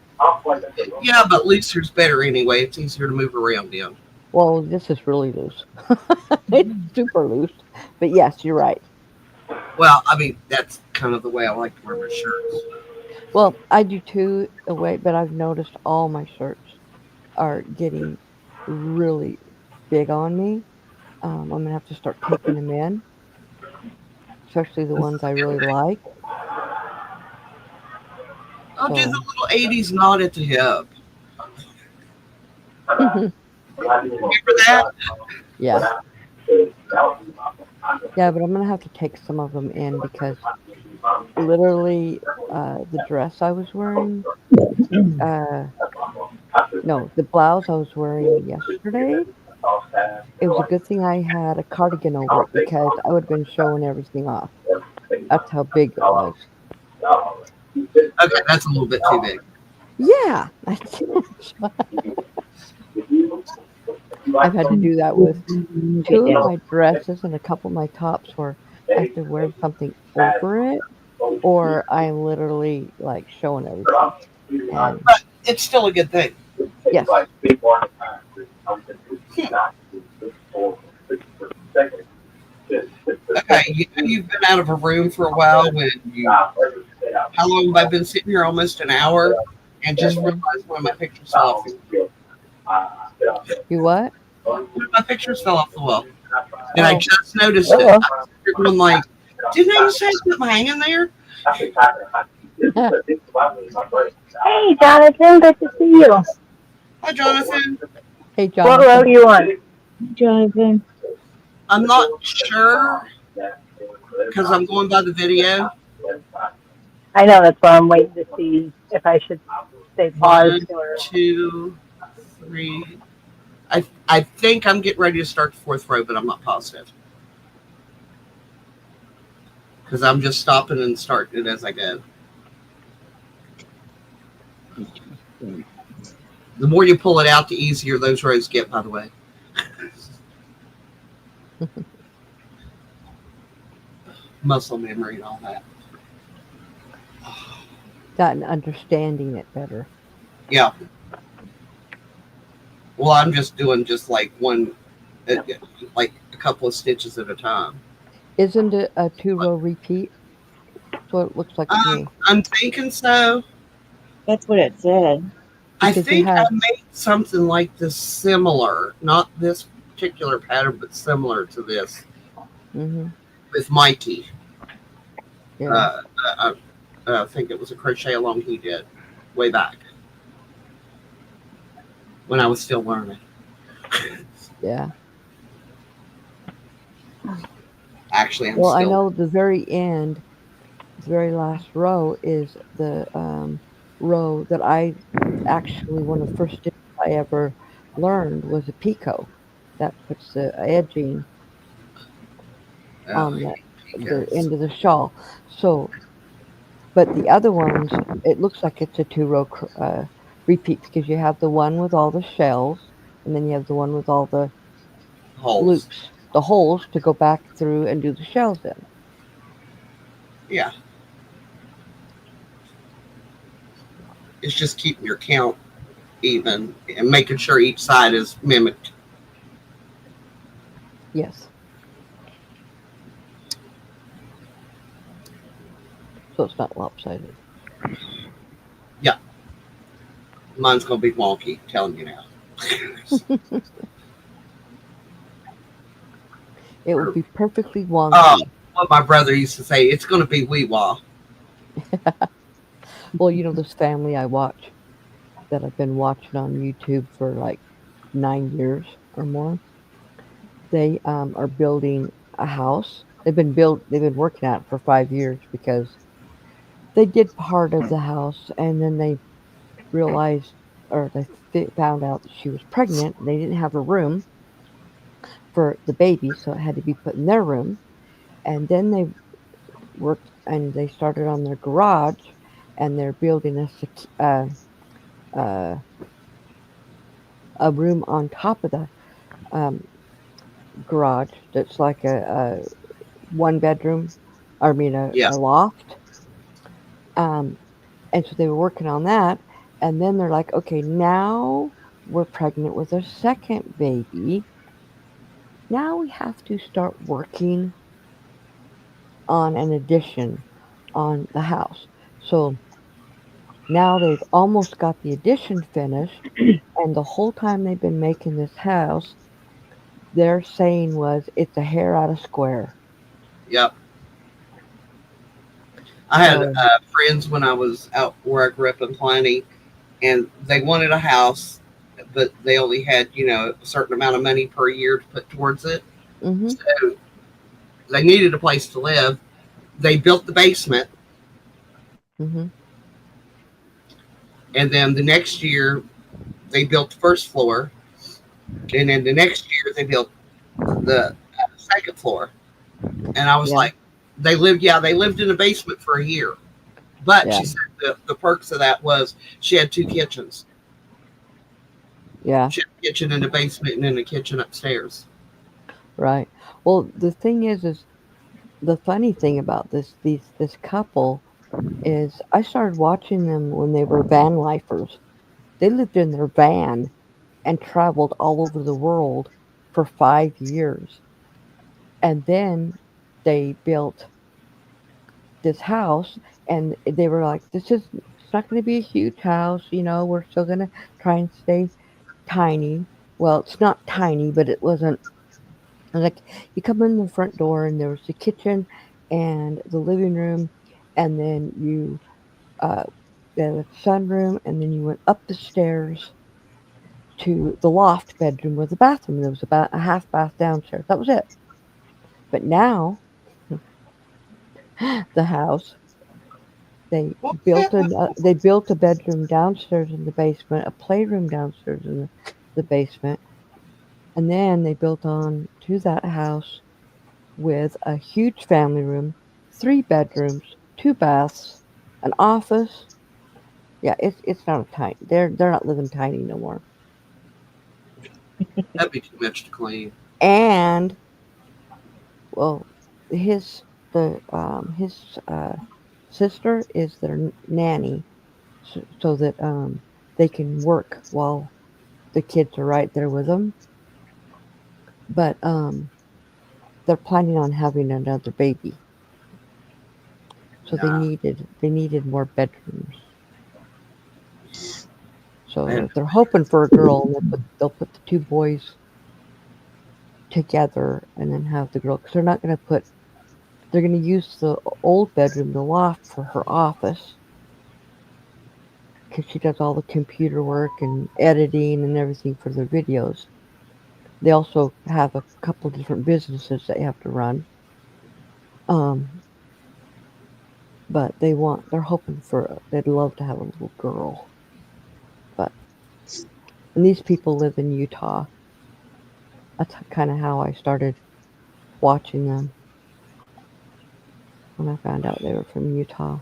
Yeah, but looser's better anyway. It's easier to move around in. Well, this is really loose. It's super loose. But yes, you're right. Well, I mean, that's kind of the way I like to wear my shirts. Well, I do too, away, but I've noticed all my shirts are getting really big on me. I'm gonna have to start taking them in, especially the ones I really like. I'll do the So, little 80s knot at the hip. Remember that? yeah, yeah, but I'm gonna have to take some of them in because literally, the dress I was wearing, uh, no, the blouse I was wearing yesterday. It was a good thing I had a cardigan over it because I would have been showing everything off. That's how big it was. Okay, that's a little bit too big. Yeah, I've had to do that with two of my dresses and a couple of my tops where I have to wear something over it, or I'm literally like showing everything. And But it's still a good thing. yes, Okay, you've been out of a room for a while. How long have I been sitting here? Almost an hour, and just hmm realized one of my pictures fell off. you what? One of my pictures fell off the wall, and I Oh, just noticed it. I was going like, didn't I say something hanging there? Hey, Jonathan, good to see you. Hi, Jonathan. hey, What row Jonathan. do you want? Jonathan. I'm not sure because I'm going by the video. I know that's why I'm waiting to see if I should stay paused One, or. two, three. I think I'm getting ready to start the fourth row, but I'm not positive because I'm just stopping and starting it as I go. The more you pull it out, the easier those rows get. By the way, muscle memory and all that. Gotten understanding it better. Yeah. Well, I'm just doing just like one, like a couple of stitches at a time. Isn't it a 2 row repeat? That's what it looks like to me. I'm thinking so. That's what it said. I Because you think I have, made something like this similar, not this particular pattern, but similar to this hmm with Mikey. yeah, Uh, I think it was a crochet along he did way back when I was still learning. yeah. Actually, I'm Well, I still. know the very end, the very last row is the row that I actually, one of the first stitches I ever learned was a picot. That puts the edging Oh, on the because end of the shawl. So, but the other ones, it looks like it's a 2 row repeat because you have the one with all the shells, and then you have the one with all the holes. loops, the holes to go back through and do the shells in. Yeah, it's just keeping your count even and making sure each side is mimicked. Yes. So it's not lopsided. Yeah, mine's gonna be wonky. Telling you now. It would be perfectly Oh, wonky. what my brother used to say. It's going to be Weewa. Well, this family I watch that I've been watching on YouTube for like 9 years or more. They are building a house. They've been working at it for 5 years because they did part of the house and then they realized or they found out that she was pregnant. They didn't have a room for the baby, so it had to be put in their room. And then they worked and they started on their garage and they're building uh, a room on top of the um, garage that's like a one bedroom, I mean Yeah. a loft. Um, and so they were working on that, and then they're like, okay, now we're pregnant with a second baby. Now we have to start working on an addition on the house. So now they've almost got the addition finished, and the whole time they've been making this house, their saying was, "It's a hair out of square." Yep. I had So, friends when I was out where I grew up in Planty, and they wanted a house, but they only had a certain amount of money per year to put towards it. mm-hmm, So they needed a place to live. They built the basement, mm-hmm, and then the next year they built the first floor, and then the next year they built the second floor. And I was yeah, like, they lived in the basement for a year. But yeah, she said the perks of that was she had two kitchens. yeah, She had a kitchen in the basement and then a kitchen upstairs. right. Well, the thing is the funny thing about this couple is I started watching them when they were van lifers. They lived in their van and traveled all over the world for 5 years. And then they built this house and they were like, it's not going to be a huge house. We're still going to try and stay tiny. Well, it's not tiny, but it wasn't like you come in the front door and there was the kitchen and the living room, and then you uh, the sunroom, and then you went up the stairs to the loft bedroom with the bathroom. There was about a half bath downstairs. That was it. But now the house What was that? they built a bedroom downstairs in the basement, a playroom downstairs in the basement, and then they built on to that house with a huge family room, 3 bedrooms, 2 baths, an office. Yeah, it's not a tiny. They're not living tiny no more. That'd be too much to clean. And well, his his uh, sister is their nanny, so that they can work while the kids are right there with them. But they're planning on having another baby, so Yeah. they needed more bedrooms. And So they're hoping for a girl, and they'll put the 2 boys together, and then have the girl because they're not going to put. They're going to use the old bedroom, the loft, for her office because she does all the computer work and editing and everything for their videos. They also have a couple of different businesses they have to run. Um, but they're hoping they'd love to have a little girl. But and these people live in Utah. That's kind of how I started watching them when I found out they were from Utah.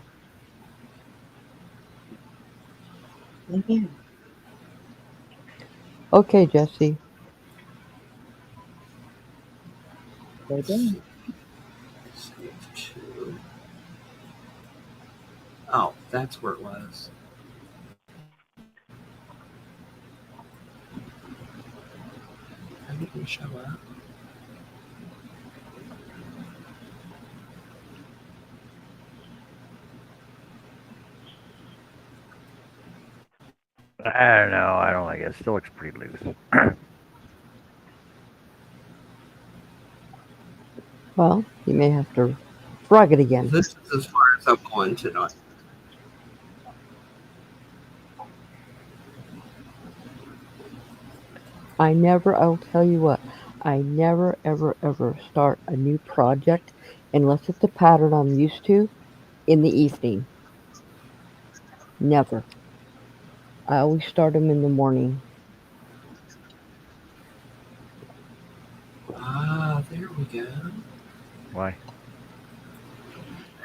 Yeah, Okay, Jesse. they let's do. see. Two. Oh, that's where it was. That didn't show up. I don't know. I don't like it. It still looks pretty loose. Well, you may have to Frog it again. This is as far as I'm going tonight. I'll tell you what, I never, ever, ever start a new project unless it's a pattern I'm used to in the evening. Never. I always start them in the morning. Ah, there we go. Why?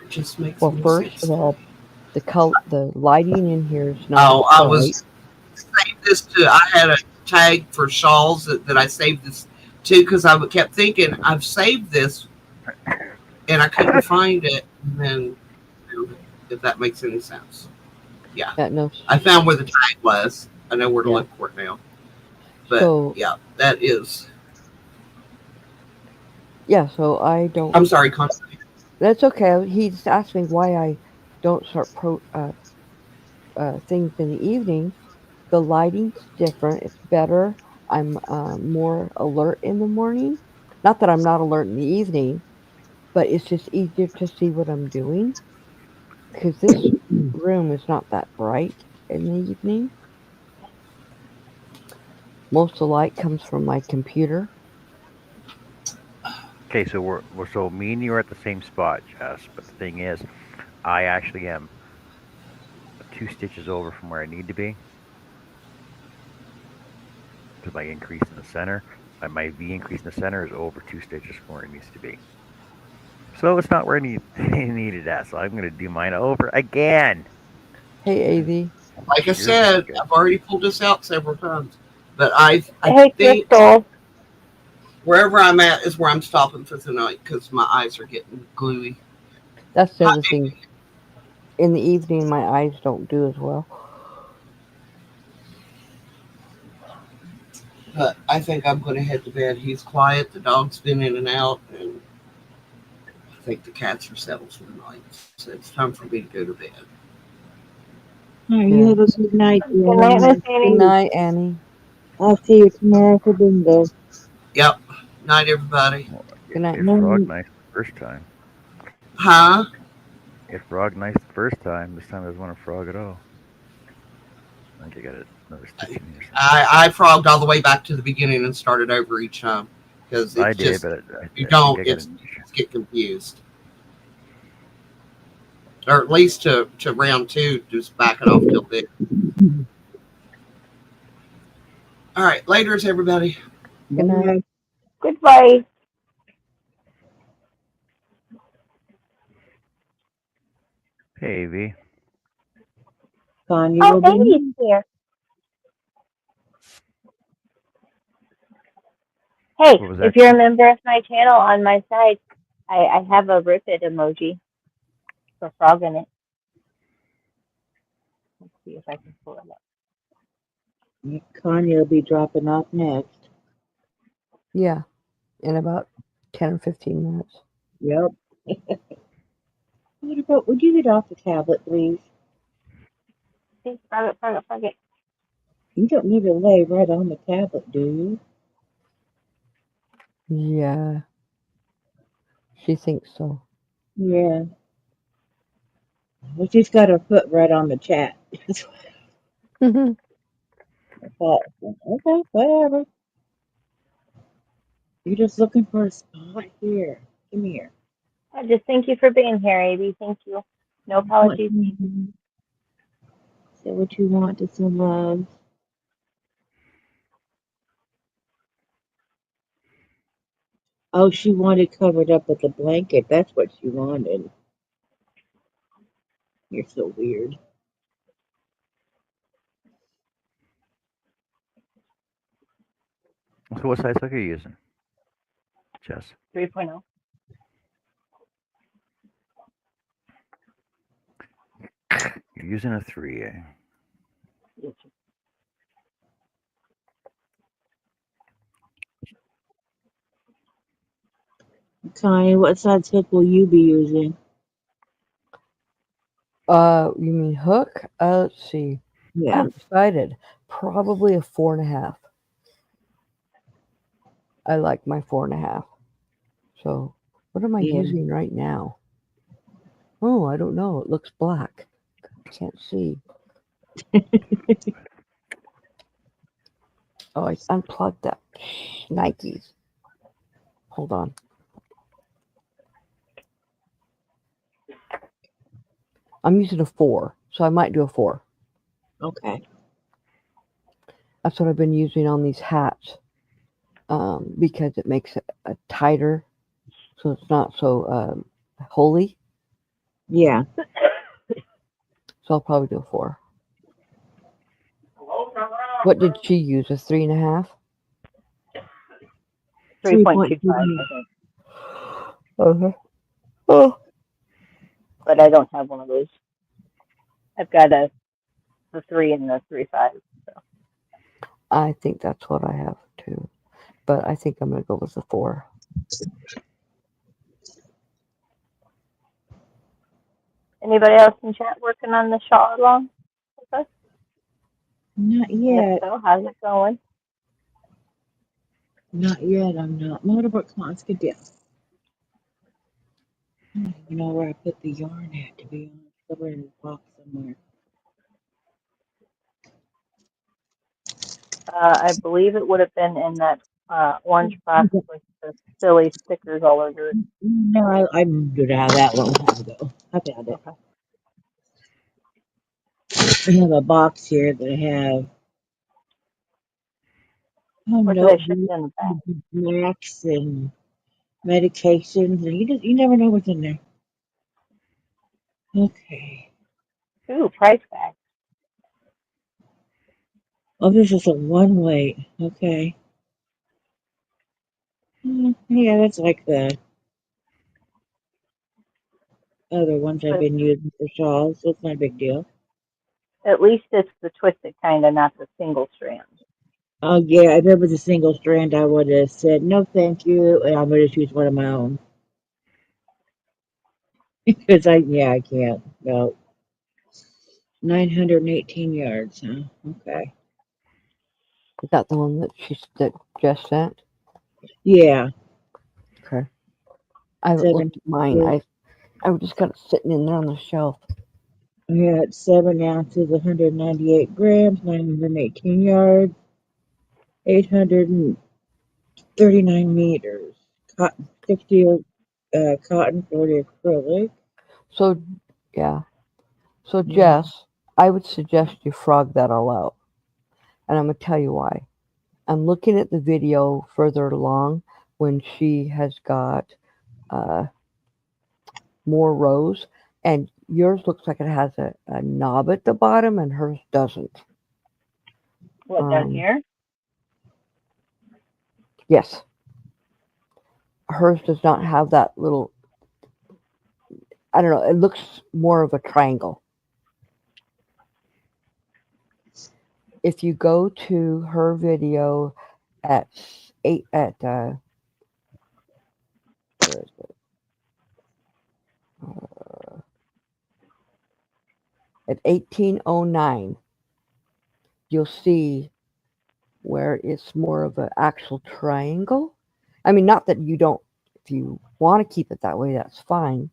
It just makes Well, more first sense of now. all, the lighting in here is not as Oh, I bright. was saved this to. I had a tag for shawls that I saved this to because I kept thinking I've saved this and I couldn't find it. And then, if that makes any sense, yeah, Yeah, no. I found where the tag was. I know where to Yeah. look for it now. But So yeah, that is. yeah, so I don't. I'm sorry, Constantine. That's okay. He just asked me why I don't start things in the evening. The lighting's different. It's better. I'm more alert in the morning. Not that I'm not alert in the evening, but it's just easier to see what I'm doing because this room is not that bright in the evening. Most of the light comes from my computer. Okay, so so me and you are at the same spot, Jess. But the thing is, I actually am 2 stitches over from where I need to be because my increase in the center, my V increase in the center is over 2 stitches from where it needs to be. So it's not where I needed at. So I'm going to do mine over again. Hey, AV. Like I Yours is said, good. I've already pulled this out several times. But I Hey, think Crystal. wherever I'm at is where I'm stopping for tonight because my eyes are getting gluey. That's the Hi, other thing. In the evening, my eyes don't do as well. but I think I'm going to head to bed. He's quiet. The dog's been in and out, and I think the cats are settled for the night. So it's time for me to go to bed. All right, you Yeah. have a good night, Good night, Miss Jen. Good Annie. night, Annie. I'll see you tomorrow for bingo. Yep. Night, everybody. Well, Good night. it frogged nice the first time. Huh? It frogged nice the first time. This time I doesn't want to frog at all. I think I got another stitch in here somewhere. I frogged all the way back to the beginning and started over each time because I it's did, just but you I think don't I got it's an. get confused, or at least to round two, just back it off till there. All right, later's everybody. Good night. Bye. Goodbye. Hey, V. Connie Oh, will be Amy's next. here. Hey, What was that? if you're a member of my channel on my side, I have a rip it emoji for frog in it. Let's see if I can pull it up. Connie will be dropping off next. Yeah, in about 10 or 15 minutes. Yep. What about, would you get off the tablet, please? See, frog it, frog it, frog it. You don't need to lay right on the tablet, do you? Yeah, she thinks so. Yeah. Well, she's got her foot right on the chat. That's Good what I thought. Okay, whatever. You're just looking for a spot here. Come here. I just thank you for being here, AB. Thank you. No What? apologies needed. Say what you want to some love. Oh, she wanted covered up with a blanket. That's what she wanted. You're so weird. So what size hook are you using, Jess? 3.0. You're using a 3, eh? Connie, what size hook will you be using? You mean hook? Let's see. I Yeah. haven't decided. Probably a 4.5. I like my 4.5. So, what am I Yeah. using right now? Oh, I don't know. It looks black. Can't see. Oh, I unplugged that. Nikes. Hold on. I'm using a 4, so I might do a 4. Okay. That's what I've been using on these hats because it makes it tighter, so it's not so holy. Yeah. So I'll probably do a 4. What did she use? A 3.5? 3.25, 3.2. I think. Okay. Oh, But I don't have one of those. I've got the 3 and the 3.5. So. I think that's what I have too. But I think I'm gonna go with the 4. Anybody else in chat working on the shawl-la-long with us? Not And if yet. so, how's it going? Not yet. I'm not. Motorboat Let's get down. I don't even know where I put the yarn at, to be honest. Somewhere in the box somewhere. I believe it would have been in that orange box with the silly stickers all over it. No, I moved it out of that long time ago. I found it. Okay. I have a box here that I have. Oh Or do no, they ship it in the back? snacks and medications, and you never know what's in there. Okay. Ooh, price tag. Oh, this is a one weight. Okay. Yeah, that's like the other ones I've But been using for shawls, so it's not a big deal. at least it's the twisted kind of, not the single strand. Oh yeah, if it was a single strand, I would have said no, thank you, and I'm going to choose one of my own because I can't. No, 918 yards. Huh? Okay. Is that the one that that Jess sent? Yeah, Okay. I haven't seven. looked at mine. I've just got it sitting in there on the shelf. I had 7 ounces, 198 grams, 918 yards, 839 meters. Cotton, 60 cotton, 40 acrylic. So yeah. So Yeah. Jess, I would suggest you frog that all out, and I'm gonna tell you why. I'm looking at the video further along when she has got uh, more rows, and yours looks like it has a knob at the bottom, and hers doesn't. What, down here? Yes, hers does not have that little. I don't know. It looks more of a triangle. If you go to her video at where is it? At 1809, you'll see where it's more of an actual triangle. I mean, not that you don't, if you want to keep it that way, that's fine.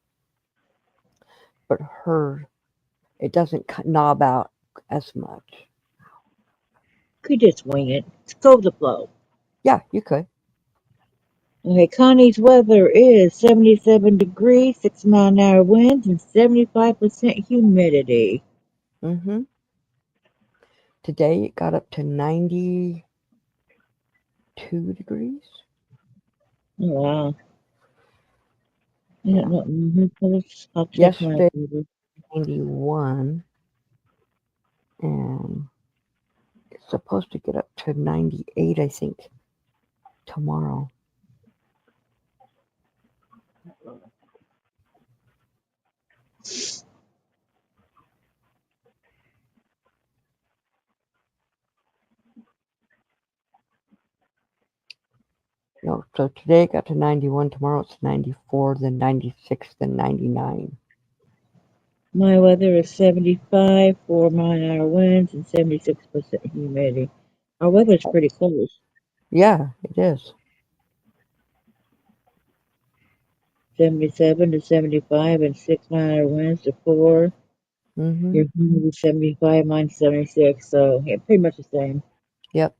But her, it doesn't knob out as much. Could just wing it. Let's go with the flow. Yeah, you could. Okay, Connie's weather is 77 degrees, 6 mile-an-hour winds, and 75% humidity. Mm-hmm. Today it got up to 92 degrees. Oh, wow. I Yeah. don't know. I'll check my Yesterday, weather. 91, and it's supposed to get up to 98, I think, tomorrow. No, so today it got to 91, tomorrow it's 94, then 96, then 99. My weather is 75, 4 mile-an-hour winds, and 76% humidity. Our weather's pretty close. Yeah, it is. 77 to 75, and 6 minor wins to 4. Mm-hmm. Your phone is 75, mine's 76, so yeah, pretty much the same. Yep.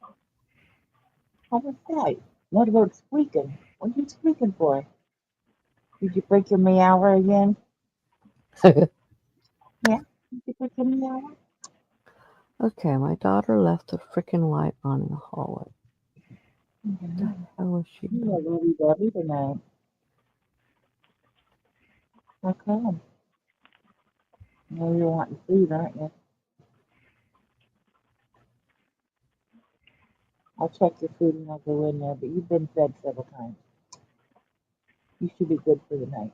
How was that? What about squeaking? What are you squeaking for? Did you break your meower again? Yeah? Did you break your meower? Okay, my daughter left the freaking light on in the hallway. What the Mm-hmm. hell was she You doing? are really lovely tonight. How come? Now you're wanting food, aren't you? I'll check your food and I'll go in there, but you've been fed several times. You should be good for the night.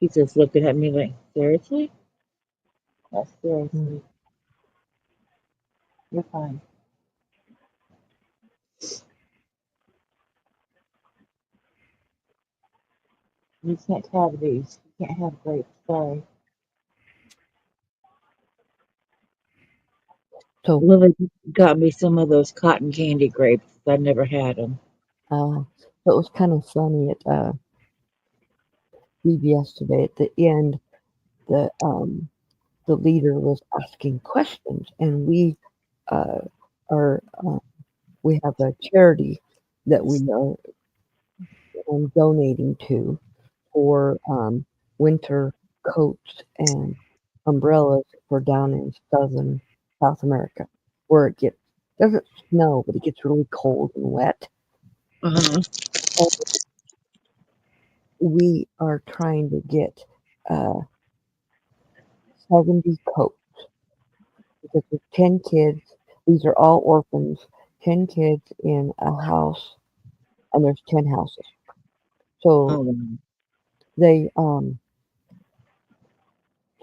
He's just looking at me like, seriously? Yes, Mm. seriously. You're fine. You can't have these. You can't have grapes. Sorry. So, Lily got me some of those cotton candy grapes. I never had them. so it was kind of funny at BBS today. At the end, the um, the leader was asking questions, and uh, are we have a charity that we are donating to for winter coats and umbrellas for down in southern South America, where it gets doesn't snow, but it gets really cold and wet. Uh-huh. And we are trying to get uh, 70 coats because there's 10 kids. These are all orphans. 10 kids in a house, and there's 10 houses. So Oh, wow. they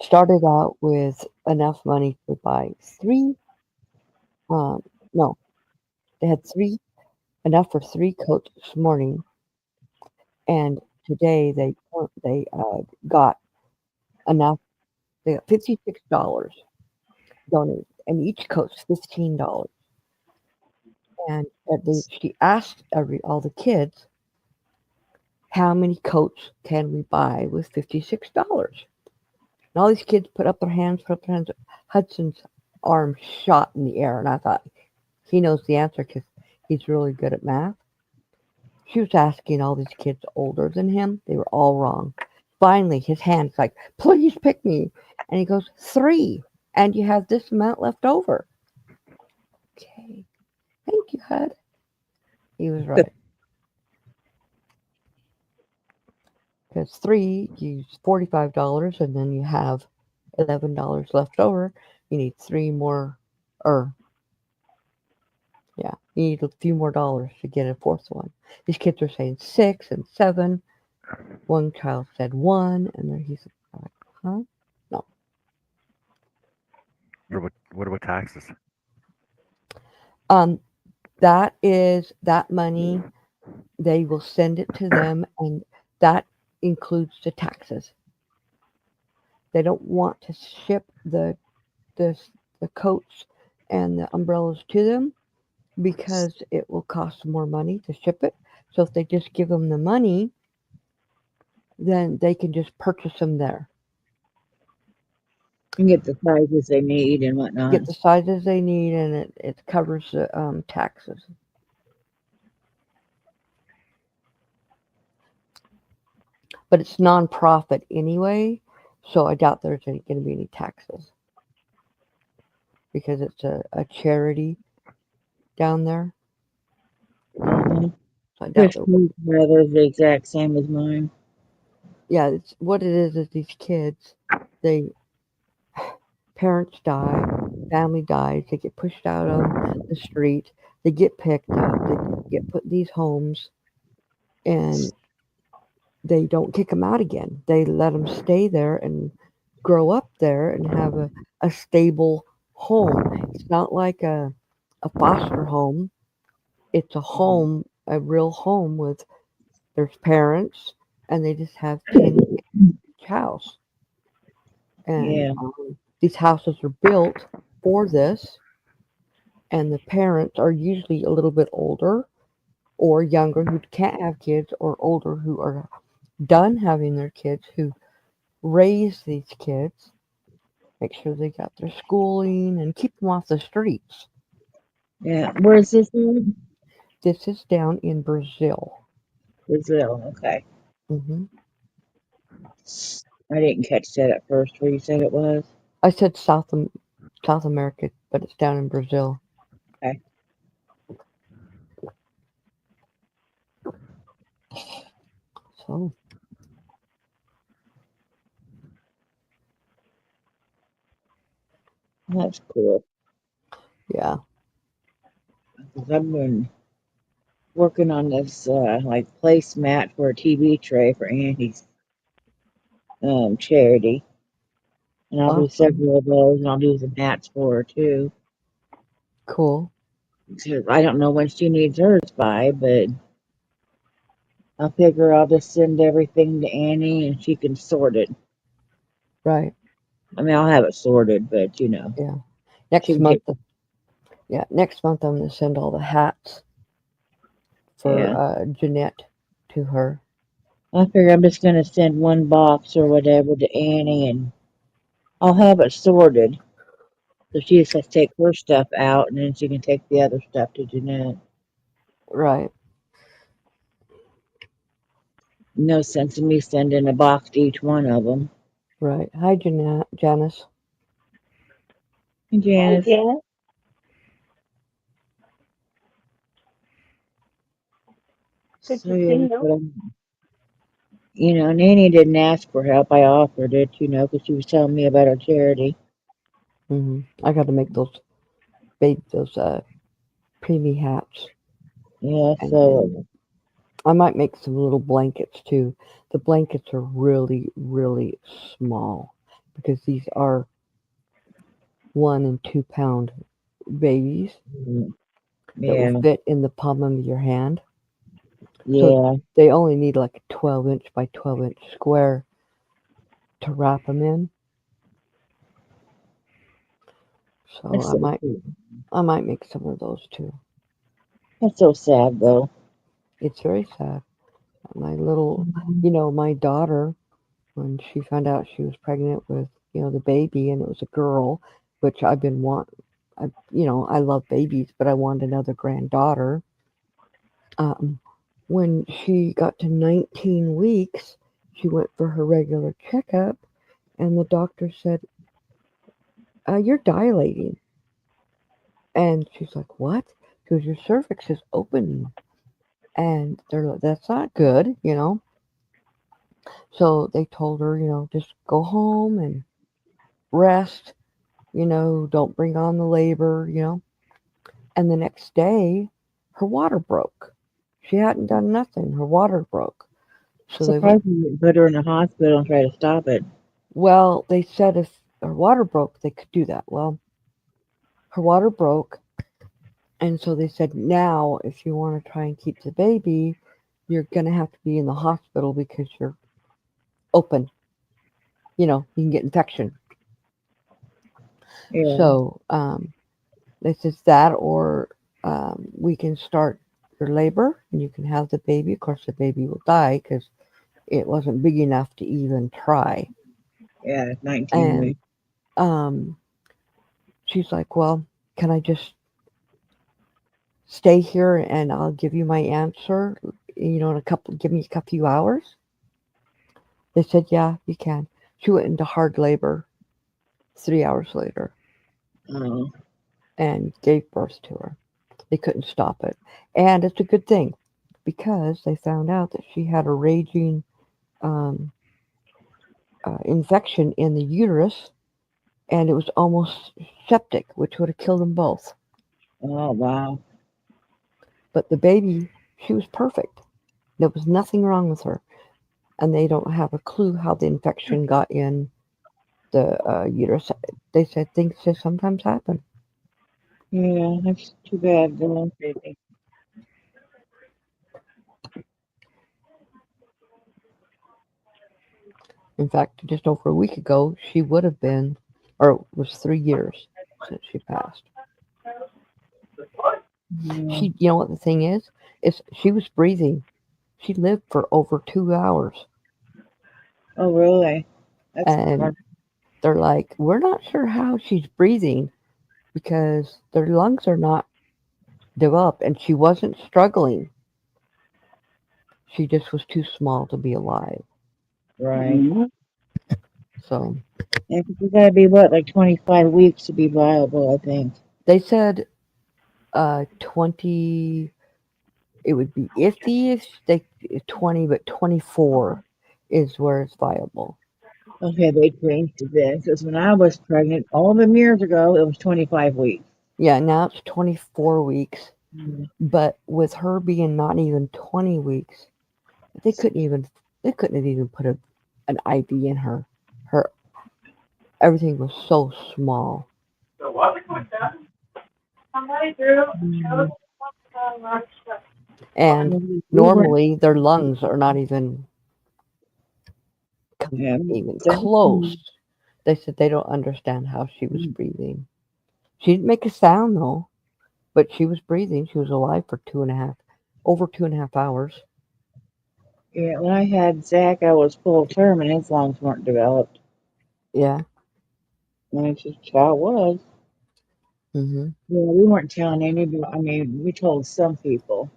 started out with enough money to buy three. Um, no, they had three enough for three coats this morning, and today they got enough. They got $56 donated, and each coat's $15. And she asked all the kids, how many coats can we buy with $56? And all these kids put up their hands, put up their hands. Hudson's arm shot in the air, and I thought he knows the answer because he's really good at math. She was asking all these kids older than him. They were all wrong. Finally, his hand's like, please pick me. And he goes, three. And you have this amount left over. Okay. Thank you, Hud. He was right. Because three, you use $45, and then you have $11 left over. You need three more, or yeah, you need a few more dollars to get a fourth one. These kids are saying 6 and 7. One child said 1, and then he's like, huh? No. What about taxes? Um, that money. They will send it to them, and that includes the taxes. They don't want to ship the the coats and the umbrellas to them because it will cost more money to ship it. So if they just give them the money, then they can just purchase them there, And get the sizes they need and whatnot. get the sizes they need, and it covers the taxes. But it's nonprofit anyway, so I doubt there's going to be any taxes because it's a charity down there. Mm-hmm. So I doubt Chris there. brother's the exact same as mine. Yeah, it's what it is these kids, they parents die, family dies, they get pushed out on the street, they get picked up, they get put in these homes, and they don't kick them out again. They let them stay there and grow up there and have a stable home. It's not like a foster home. It's a home, a real home with there's parents, and they just have 10 kids each house. And Yeah. these houses are built for this, and the parents are usually a little bit older, or younger who can't have kids, or older who are done having their kids, who raise these kids, make sure they got their schooling and keep them off the streets. Yeah. Where's this in? This is down in Brazil. Brazil. Okay. hmm I didn't catch that at first where you said it was. I said South America, but it's down in Brazil. Okay. So That's cool. yeah, 'Cause I've been working on this like placemat for a TV tray for Andy's charity. And I'll do awesome, several of those, and I'll do the mats for her too. cool, Because I don't know when she needs hers by, but I'll figure I'll just send everything to Annie and she can sort it. right? I mean, I'll have it sorted, but Yeah. she Next can month, take. next month I'm gonna send all the hats for Yeah. Jeanette to her. I figure I'm just gonna send one box or whatever to Annie, and I'll have it sorted. So she just has to take her stuff out, and then she can take the other stuff to Jeanette. Right, No sense in me sending a box to each one of them. right. Hi, Jeanette, Janice. And Hi, Janice, Janet. Good so to see yeah, you. but Nanny didn't ask for help. I offered it, because she was telling me about her charity. I got to make those preemie hats, Yeah, and so then I might make some little blankets too. The blankets are really, really small because these are 1 and 2 pound babies mm, that will yeah, fit in the palm of your hand. So yeah, they only need like a 12-inch by 12-inch square to wrap them in. So that's I so might cool. I might make some of those too. That's so sad though. It's very sad. My little, Mhm. my daughter, when she found out she was pregnant with, the baby, and it was a girl, which I've been I love babies, but I wanted another granddaughter. Um, when she got to 19 weeks, she went for her regular checkup, and the doctor said, "You're dilating." And she's like, "What?" She goes, "Your cervix is opening." And they're like, "That's not good." So they told her, just go home and rest, don't bring on the labor. And the next day, her water broke. She hadn't done nothing. Her water broke. So they went, Surprised you didn't put her in the hospital and try to stop it. well, they said if her water broke, they could do that. Well, her water broke. And so they said, now, if you want to try and keep the baby, you're going to have to be in the hospital because you're open. You can get infection. Yeah, So they said that, or we can start your labor and you can have the baby. Of course, the baby will die because it wasn't big enough to even try. yeah, 19 And weeks. um, she's like, well, can I just stay here and I'll give you my answer, give me a few hours? They said, yeah, you can. She went into hard labor 3 hours later Oh, and gave birth to her. They couldn't stop it. And it's a good thing because they found out that she had a raging um, infection in the uterus, and it was almost septic, which would have killed them both. oh, wow. But the baby, she was perfect. There was nothing wrong with her. And they don't have a clue how the infection got in the uterus. They said things just sometimes happen. Yeah, that's too bad, though. In fact, just over a week ago, she would have been, or it was 3 years since she passed. Yeah, You know what the thing is? she was breathing. She lived for over 2 hours, Oh, really? That's and hard. they're like, we're not sure how she's breathing because their lungs are not developed, and she wasn't struggling. She just was too small to be alive. Right. Mhm. So Yeah, 'cause you gotta be what, like 25 weeks to be viable, I think. they said 20. It would be iffy if they 20, but 24 is where it's viable. Okay, they changed it then. Because when I was pregnant, all them years ago, it was 25 weeks. Yeah, now it's 24 weeks. Mm. But with her being not even 20 weeks, they couldn't even they couldn't have even put an IV in her. Her everything was so small. Mm. And Well, we weren't, normally their lungs are not even yeah, even so- close. They said they don't understand how she was breathing. She didn't make a sound though, but she was breathing. She was alive for over 2.5 hours. yeah, when I had Zach, I was full term and his lungs weren't developed. Yeah. And it's just how it was. Mhm. Yeah, we weren't telling anybody. I mean, we told some people,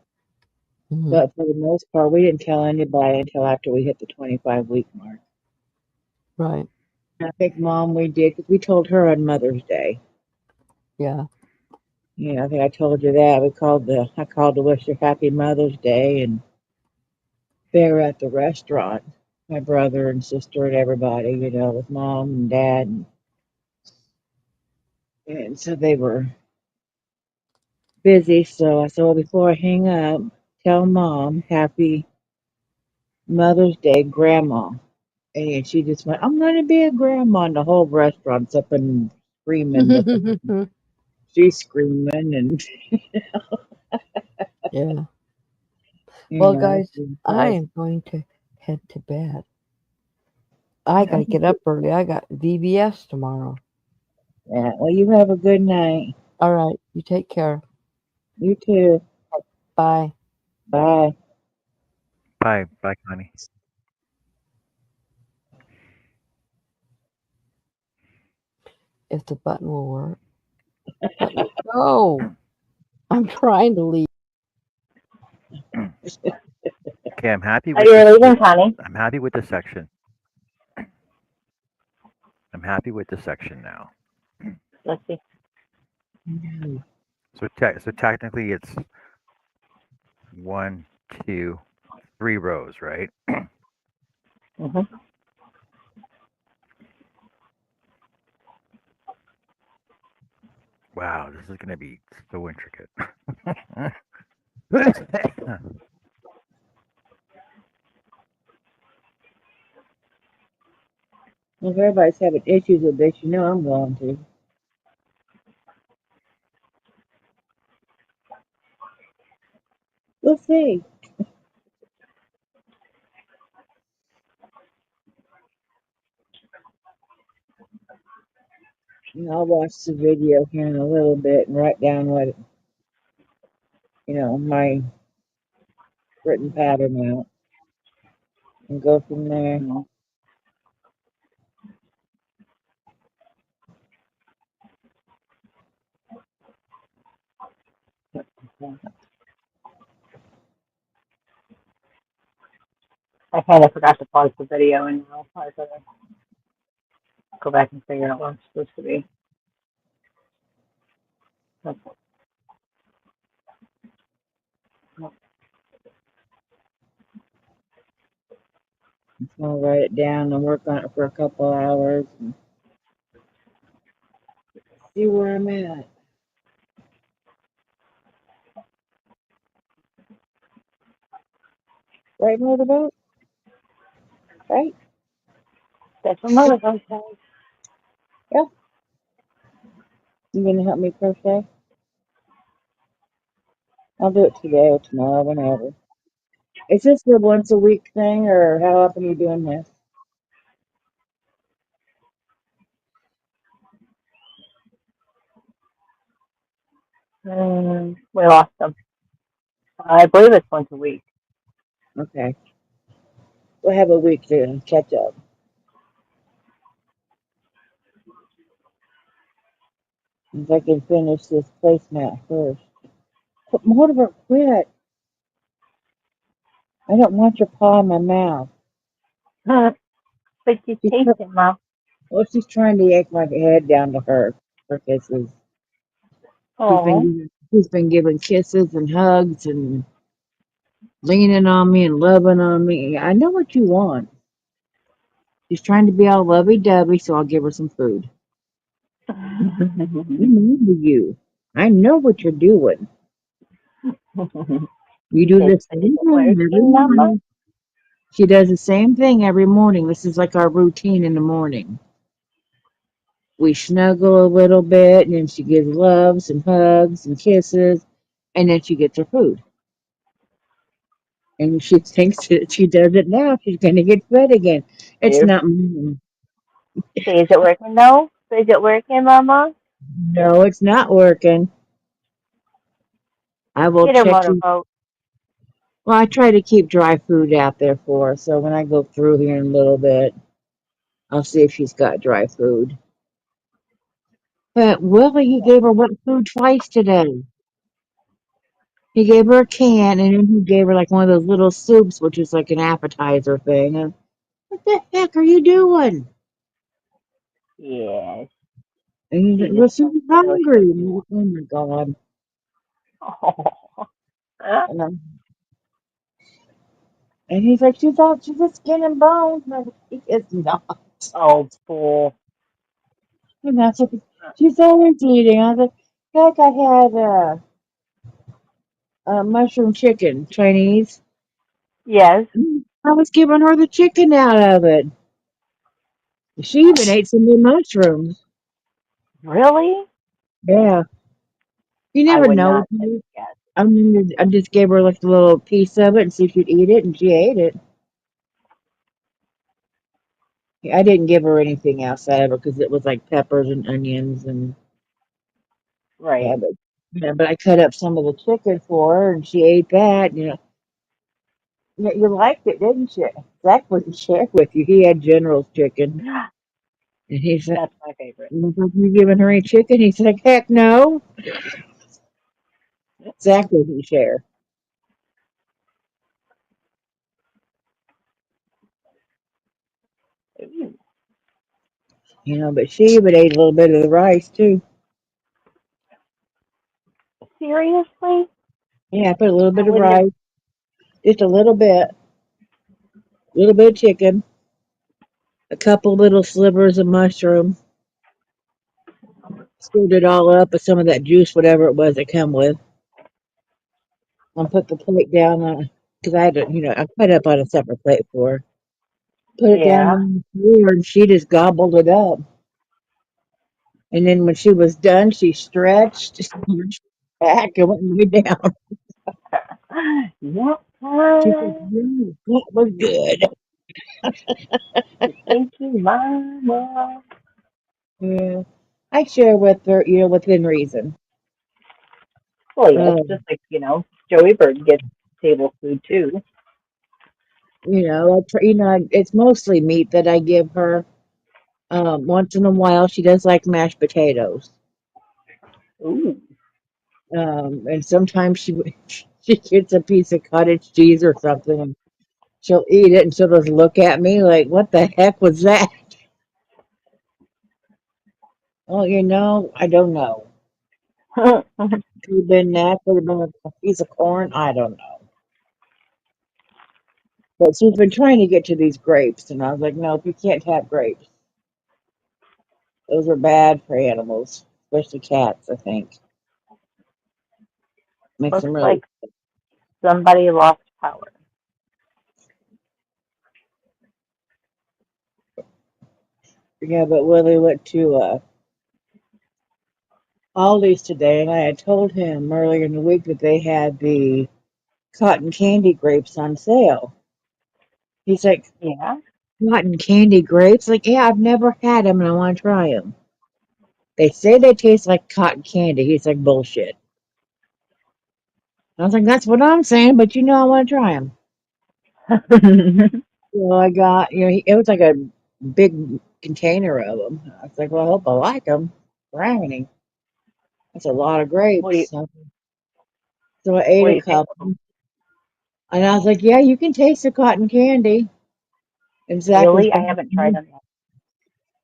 Mhm. but for the most part, we didn't tell anybody until after we hit the 25-week mark. Right. I think mom we did because we told her on Mother's Day. Yeah. Yeah, I think I told you that. I called to wish her happy Mother's Day, and they were at the restaurant. My brother and sister and everybody, with mom and dad, and so they were busy. So I said, well, before I hang up, tell mom happy Mother's Day, Grandma. And she just went, I'm going to be a grandma. And the whole restaurant's up and screaming with her. She's screaming, and, Yeah. you Well, know, guys, she's I like, am going to head to bed. I got to okay, get up early. I got VBS tomorrow. yeah, well, you have a good night. All right. You take care. You too. Bye. Bye. Bye. Bye, Connie. If the button will work. Let me go. I'm trying to leave. Okay, I'm happy Oh, with you're this. leaving, Connie? I'm happy with this section. I'm happy with this section now. Let's see. So technically, it's one, two, three rows, right? Hmm. Wow, this is going to be so intricate. Well, if everybody's having issues with this, I'm going to. We'll see. I'll watch the video here in a little bit and write down what, my written pattern out and go from there. I kind of forgot to pause the video, and now I gotta go back and figure out what I'm supposed to be. I'll write it down and work on it for a couple hours and see where I'm at. Right, motorboat? Right? That's what Mother goes says. Yeah. You gonna help me crochet? I'll do it today or tomorrow, whenever. Is this a once a week thing, or how often are you doing this? We lost them. I believe it's once a week. Okay. We'll have a week to catch up. If I can finish this placemat first. Put more of it, quit. I don't want your paw in my mouth. But you She's, taste it, Mom. well, she's trying to yank my head down to her for kisses. Oh. She's been giving kisses and hugs and leaning on me and loving on me. I know what you want. She's trying to be all lovey-dovey, so I'll give her some food. I know you. I know what you're doing. You do Is the same it thing every working, Mama? morning. She does the same thing every morning. This is like our routine in the morning. We snuggle a little bit, and then she gives loves and hugs and kisses, and then she gets her food. And she thinks that she does it now. She's going to get fed again. It's Yep. not mine. See, is it working though? Is it working, Mama? No, it's not working. I will Get her check you. motorboat. Well, I try to keep dry food out there for her, so when I go through here in a little bit, I'll see if she's got dry food. But Willie, he gave her wet food twice today. He gave her a can, and then he gave her like one of those little soups, which is like an appetizer thing. And what the heck are you doing? Yes. And he's like, She well, just she's wants to know hungry. she'll And I'm do like, oh my God. it. And, I'm, and he's like, she's a skin and bones. And I'm like, it's not. Oh, fool. And that's what she's always eating. I was like, heck, I had mushroom chicken, Chinese. Yes. I was giving her the chicken out of it. She even ate some of the mushrooms. Really? Yeah. You I never would know not with have me. guessed. I just gave her like a little piece of it and see if she'd eat it, and she ate it. I didn't give her anything outside of it because it was like peppers and onions and Right. yeah, but I cut up some of the chicken for her and she ate that. You liked it, didn't you? Zach wouldn't share with you. He had General's chicken, and he said, That's my favorite. "You giving her any chicken?" He's like, "Heck no." Zach wouldn't share, Ooh, but she would ate a little bit of the rice too. seriously? Yeah, I put a little I bit of wouldn't have. rice, just a little bit of chicken, a couple little slivers of mushroom, stirred it all up with some of that juice, whatever it was it come with, and put the plate down because I had to, I put it up on a separate plate for her. Put it down Yeah. on the floor, and she just gobbled it up. And then when she was done, she stretched, stretched back, and went and lay down. Yep. She said, "Yeah, that was good." Thank you, Mama. Yeah, I share with her, within reason. Well, yes, Um, just like, Joey Bird gets table food too. it's mostly meat that I give her. Once in a while, she does like mashed potatoes. Ooh. And sometimes she gets a piece of cottage cheese or something, and she'll eat it, and she'll just look at me like, "What the heck was that?" Oh, I don't know. Could have been that. Could have been a piece of corn. I don't know. But she's been trying to get to these grapes, and I was like, "No, you can't have grapes. Those are bad for animals, especially cats. I think makes Looks them really." like somebody lost power. Yeah, but Willie went to Aldi's today, and I had told him earlier in the week that they had the cotton candy grapes on sale. He's like, Yeah. "Cotton candy grapes?" Like, yeah, I've never had them, and I want to try them. They say they taste like cotton candy. He's like, "Bullshit." I was like, that's what I'm saying, but I want to try them. So I got, it was like a big container of them. I was like, well, I hope I like them. Brownie. That's a lot of what do you grapes. So I ate what a do you think couple. of them? And I was like, yeah, you can taste the cotton candy. And Really? I haven't tried them yet.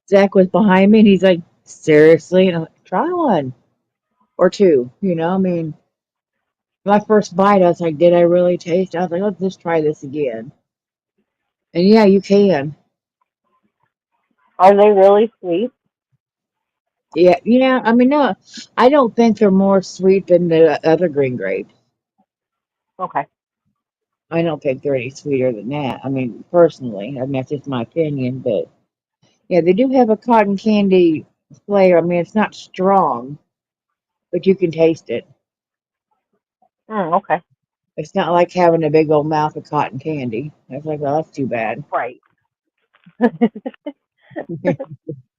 Zach was behind me and he's like, seriously? And I'm like, try one or two. I mean, my first bite, I was like, did I really taste it? I was like, let's just try this again. And yeah, you can. Are they really sweet? Yeah, yeah. I mean, no, I don't think they're more sweet than the other green grapes. Okay. I don't think they're any sweeter than that. I mean, personally, I mean, that's just my opinion. But yeah, they do have a cotton candy flavor. I mean, it's not strong, but you can taste it. Okay. It's not like having a big old mouth of cotton candy. I was like, well, that's too bad. Right.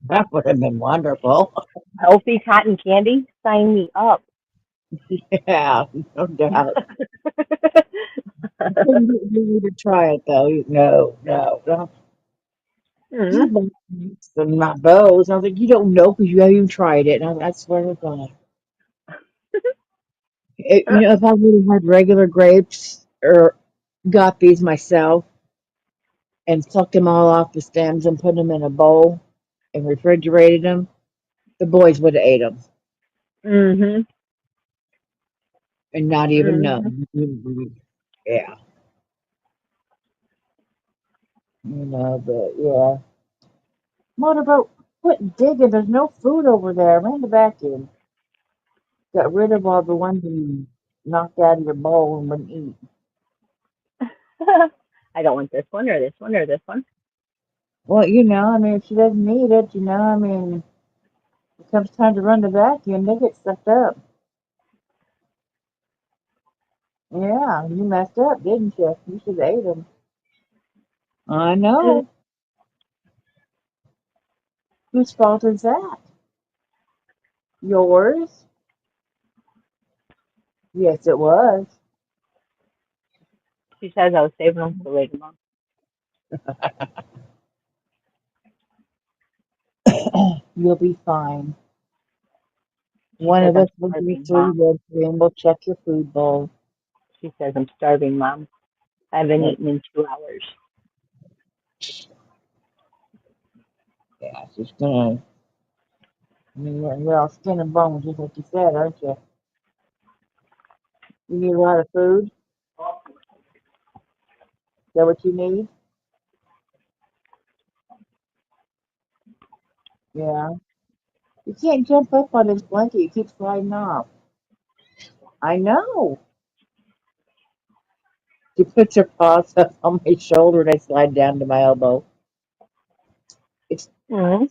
That would have been wonderful. Healthy cotton candy? Sign me up. Yeah, no doubt. I couldn't get you to try it though. No, no, no. mm. You bought some not those. I was like, you don't know because you haven't even tried it. And I swear to God. If I would have had regular grapes or got these myself and plucked them all off the stems and put them in a bowl and refrigerated them, the boys would have ate them Mhm. and not even know. Mhm. Yeah, but yeah. Motorboat, quit digging. There's no food over there. I ran the vacuum. Got rid of all the ones you knocked out of your bowl and wouldn't eat. I don't want this one or this one or this one. Well, I mean, if she doesn't eat it, I mean, it comes time to run the vacuum, they get sucked up. Yeah, you messed up, didn't you? You should have ate them. I Mm. know. Whose fault is that? Yours? Yes, it was. She says I was saving them for later on. You'll be fine. She One says of I'm us will be starving, through Mom. this and we'll check your food bowl. She says I'm starving, Mom. I haven't Yeah, eaten in 2 hours. yeah, she's gonna. I mean, you're all skin and bones, just like you said, aren't you? You need a lot of food. Is that what you need? Yeah. You can't jump up on this blanket. It keeps sliding off. I know. She puts her paws up on my shoulder and I slide down to my elbow. It's Mm.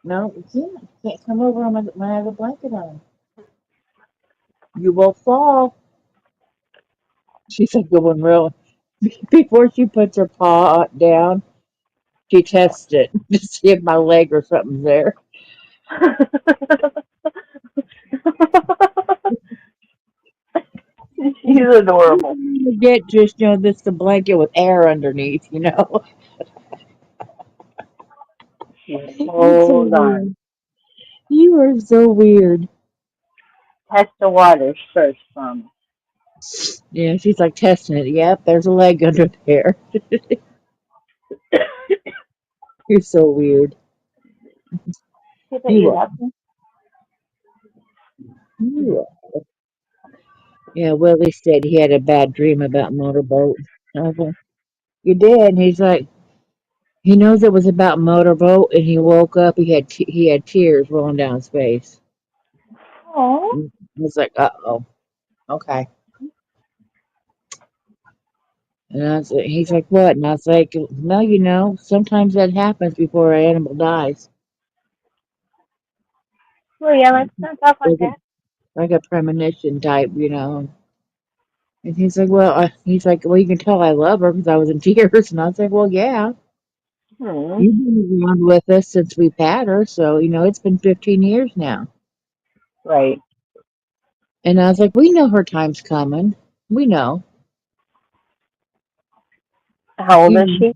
no, you can't. You can't come over on when I have a blanket on. You will fall. She's like going real. Before she puts her paw down, she tests it to see if my leg or something's there. She's adorable. You get just this the blanket with air underneath. You're so Hold on. weird. You are so weird. Test the waters first, Mom. Yeah, she's like testing it. Yep, there's a leg under there. You're so weird. See that You you are. love me? You are. Yeah, Willie said he had a bad dream about motorboat. I was like, you did? And he's like, he knows it was about motorboat, and he woke up. He had tears rolling down his face. Oh. I was like, uh-oh, okay. And he's like, what? And I was like, well, sometimes that happens before an animal dies. Well, yeah, let's not talk like Like a, that. like a premonition type. And he's like, well, you can tell I love her because I was in tears. And I was like, well, yeah, Hmm. you've been around with us since we've had her. So, it's been 15 years now. Right. And I was like, we know her time's coming. We know. How old is You she?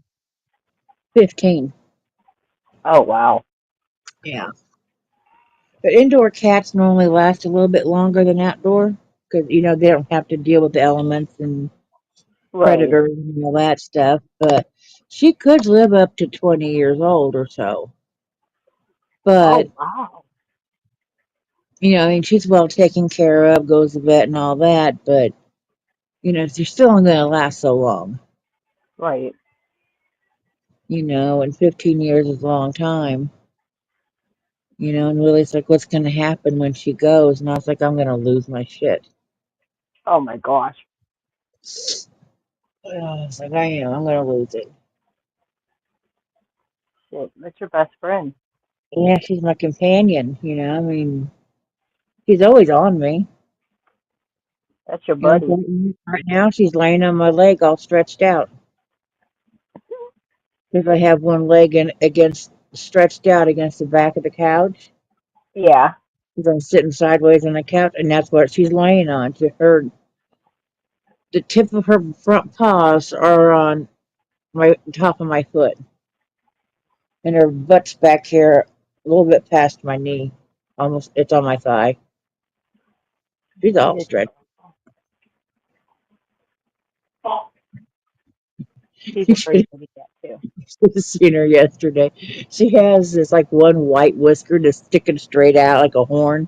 15. Oh, wow. Yeah. But indoor cats normally last a little bit longer than outdoor because, they don't have to deal with the elements and Right. predators and all that stuff. But she could live up to 20 years old or so. But, Oh, wow. I mean, she's well taken care of, goes to the vet and all that. But, she's still only going to last so long, Right. and 15 years is a long time. And Willie's like, what's going to happen when she goes? And I was like, I'm going to lose my shit. Oh, my gosh. I was like, I am. I'm going to lose it. Shit, that's your best friend. Yeah, she's my companion, I mean, she's always on me. That's your Like buddy. right now, she's laying on my leg all stretched out. Because I have one leg stretched out against the back of the couch. Yeah. 'Cause I'm sitting sideways on the couch, and that's what she's laying on. The tip of her front paws are on my top of my foot, and her butt's back here, a little bit past my knee. Almost, it's on my thigh. She's all It's, stretched. she's You a should pretty kitty cat, too. have seen her yesterday. She has this like one white whisker just sticking straight out like a horn,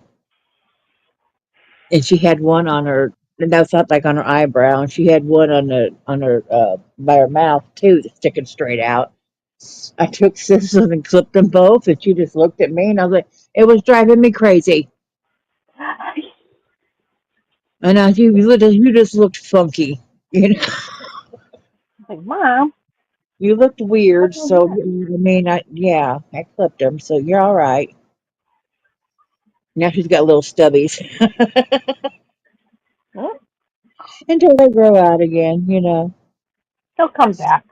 and she had one on her. And that's not like on her eyebrow, and she had one on her by her mouth too, that's sticking straight out. I took scissors and clipped them both, and she just looked at me, and I was like, "It was driving me crazy." And you just looked funky, you know, Like, Mom, you looked what weird. was So that? I mean, I clipped them, so you're all right. Now she's got little stubbies Hmm? until they grow out again. She'll come back.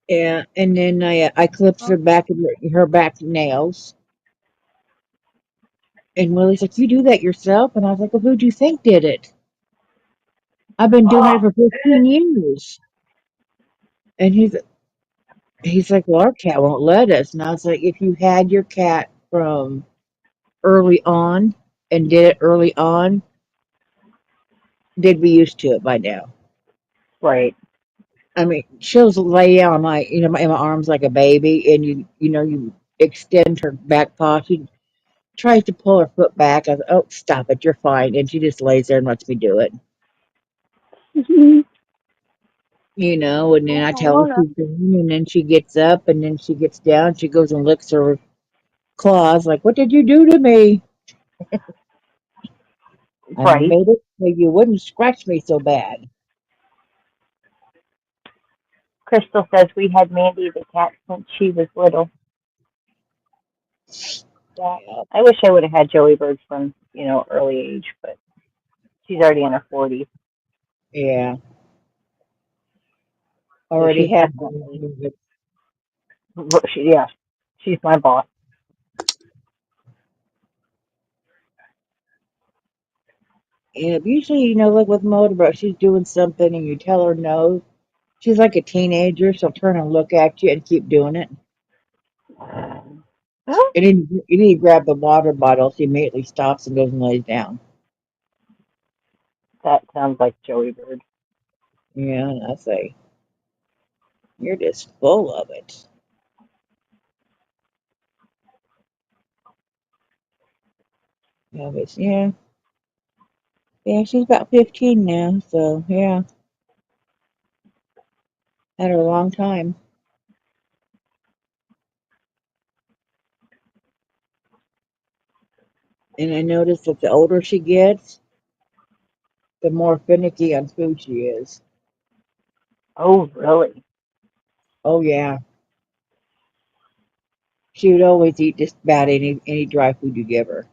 Yeah, and then I clipped Huh? her back nails. And Willie's like, "You do that yourself?" And I was like, "Well, who do you think did it? I've been doing it for 15 years." And he's like, "Well, our cat won't let us." And I was like, "If you had your cat from early on and did it early on, they'd be used to it by now." Right. I mean, she'll lay on in my arms like a baby, and you extend her back paw. She tries to pull her foot back. I said, "Oh, stop it, you're fine." And she just lays there and lets me do it. And then I Oh, tell her Lorna. she's doing, and then she gets up, and then she gets down, she goes and licks her claws, like, "What did you do to me? I Right. made it so you wouldn't scratch me so bad." Crystal says we had Mandy the cat since she was little. Yeah. Yeah, I wish I would have had Joey Bird from, early age, but she's already in her 40s. yeah. So Already she's had definitely, it. yeah, she's my boss. Yeah, usually, like with motorbike, she's doing something and you tell her no. She's like a teenager. She'll turn and look at you and keep doing it. And then you grab the water bottle, she immediately stops and goes and lays down. That sounds like Joey Bird. Yeah, and I say, "You're just full of it." Yeah, but yeah, she's about 15 now, so yeah, had her a long time. And I noticed that the older she gets, the more finicky on food she is. Oh, really? Oh yeah, she would always eat just about any dry food you give her.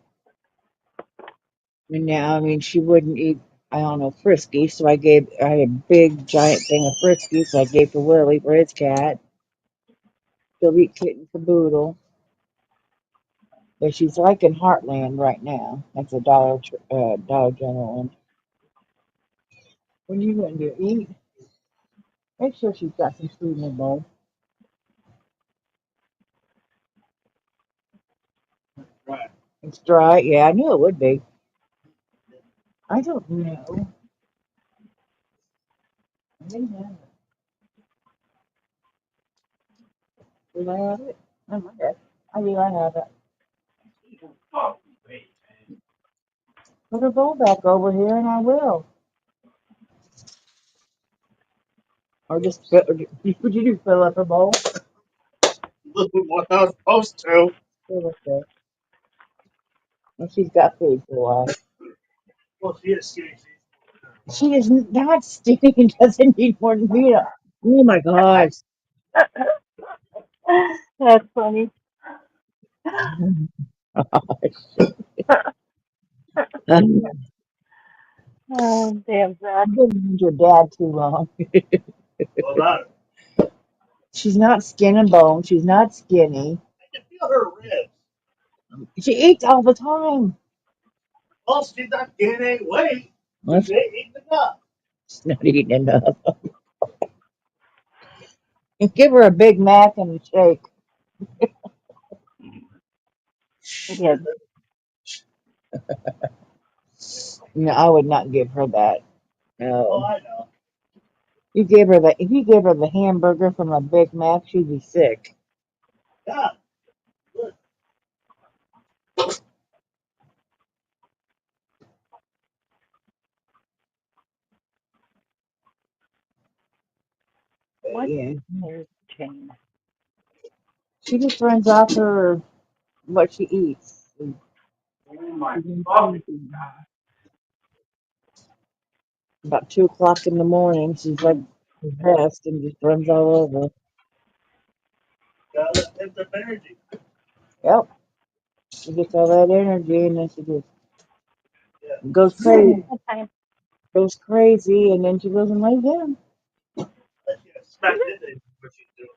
And now, I mean, she wouldn't eat. I don't know, Frisky, so I had a big giant thing of Frisky, so I gave to Willie for his cat. She'll eat kitten caboodle. But she's like in Heartland right now. That's a Dollar General one. When you going to eat, make sure she's got some food in the bowl. It's dry. Yeah, I knew it would be. I don't know. I didn't have it. Did I have it? Oh my God. I do. I have it. Put her bowl back over here, and I will. Or just would you just fill up her bowl? Look at what I was supposed to. Fill it there. And she's got food for a while. Well, she is skinny. She is not skinny and doesn't need more meat. Oh my gosh. That's funny. I've Oh, damn, Zach. been around your dad too long. Well, about her. She's not skin and bone. She's not skinny. I can feel her ribs. She eats all the time. Well, she's not gaining weight. Well, She's eating enough. she's not eating enough. And give her a Big Mac and a shake. Yeah, No, I would not give her that. Oh, No. I know. If you gave her the hamburger from a Big Mac, she'd be sick. Yeah. Good. But what yeah. is Jane? She just runs off her what she eats. About 2 o'clock in the morning, she's like possessed and just runs all over. Gotta let them some energy. Yep. She gets all that energy and then she just Yeah. goes crazy, What time? and then she goes and lays down. Let you smack into it when she's doing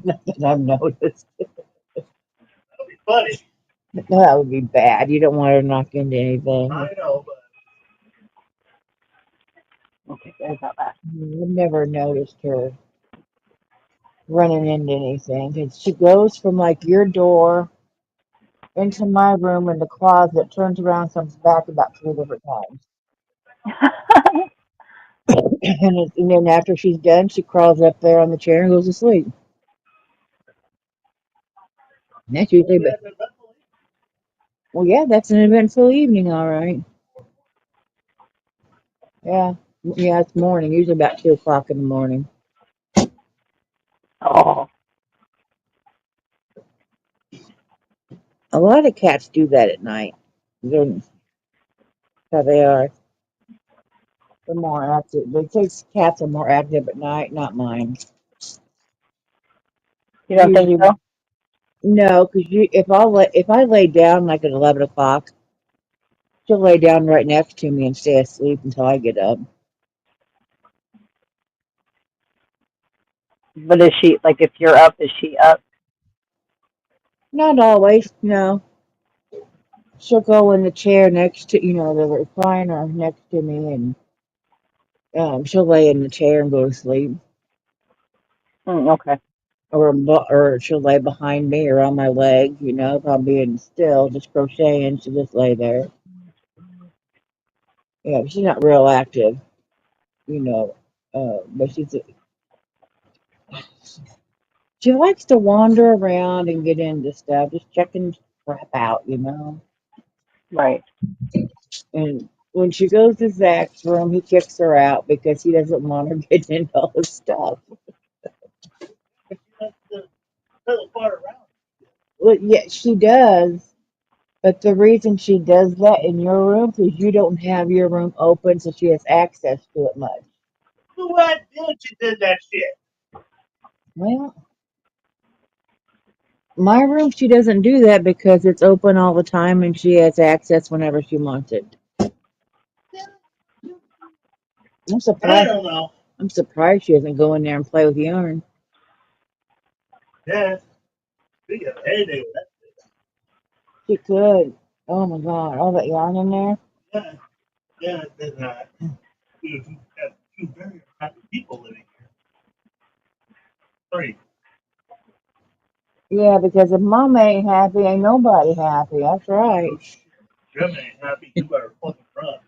Not that I've noticed. that. That'll be funny. No, that would be bad. You don't want her to knock into anything. I know, but Okay, there's that last. I've never noticed her running into anything. 'Cause she goes from like your door into my room in the closet, turns around, comes back about 3 different times. And then after she's done, she crawls up there on the chair and goes to sleep. And that's usually, well, yeah, that's an eventful evening, all right. Yeah, yeah, it's morning, usually about 2 o'clock in the morning. Oh, A lot of cats do that at night. They're how they are. They're more active. They say cats are more active at night, not mine. you don't think Usually, so? no, because if I lay down like at 11 o'clock, she'll lay down right next to me and stay asleep until I get up. But is she, like, if you're up, is she up? Not always, no. She'll go in the chair next to, the recliner next to me, and she'll lay in the chair and go to sleep, Okay. or she'll lay behind me or on my leg, if I'm being still, just crocheting. She'll just lay there. Yeah, she's not real active, but she likes to wander around and get into stuff, just checking crap out. Right. And when she goes to Zach's room, he kicks her out because he doesn't want her getting into all his stuff. she likes to little part around. Well, yeah, she does. But the reason she does that in your room is you don't have your room open, so she has access to it much. Who had did she did that shit? Well, my room, she doesn't do that because it's open all the time and she has access whenever she wants it. I'm I surprised. don't know. I'm surprised she doesn't go in there and play with yarn. Yeah. We got a heyday with that. She could. Oh my God, all that yarn in there. Yeah, yeah. Then we have two very happy people living here. Three. Yeah, because if Mama ain't happy, ain't nobody happy. That's right. Oh shit. Grandma ain't happy. You better fucking run.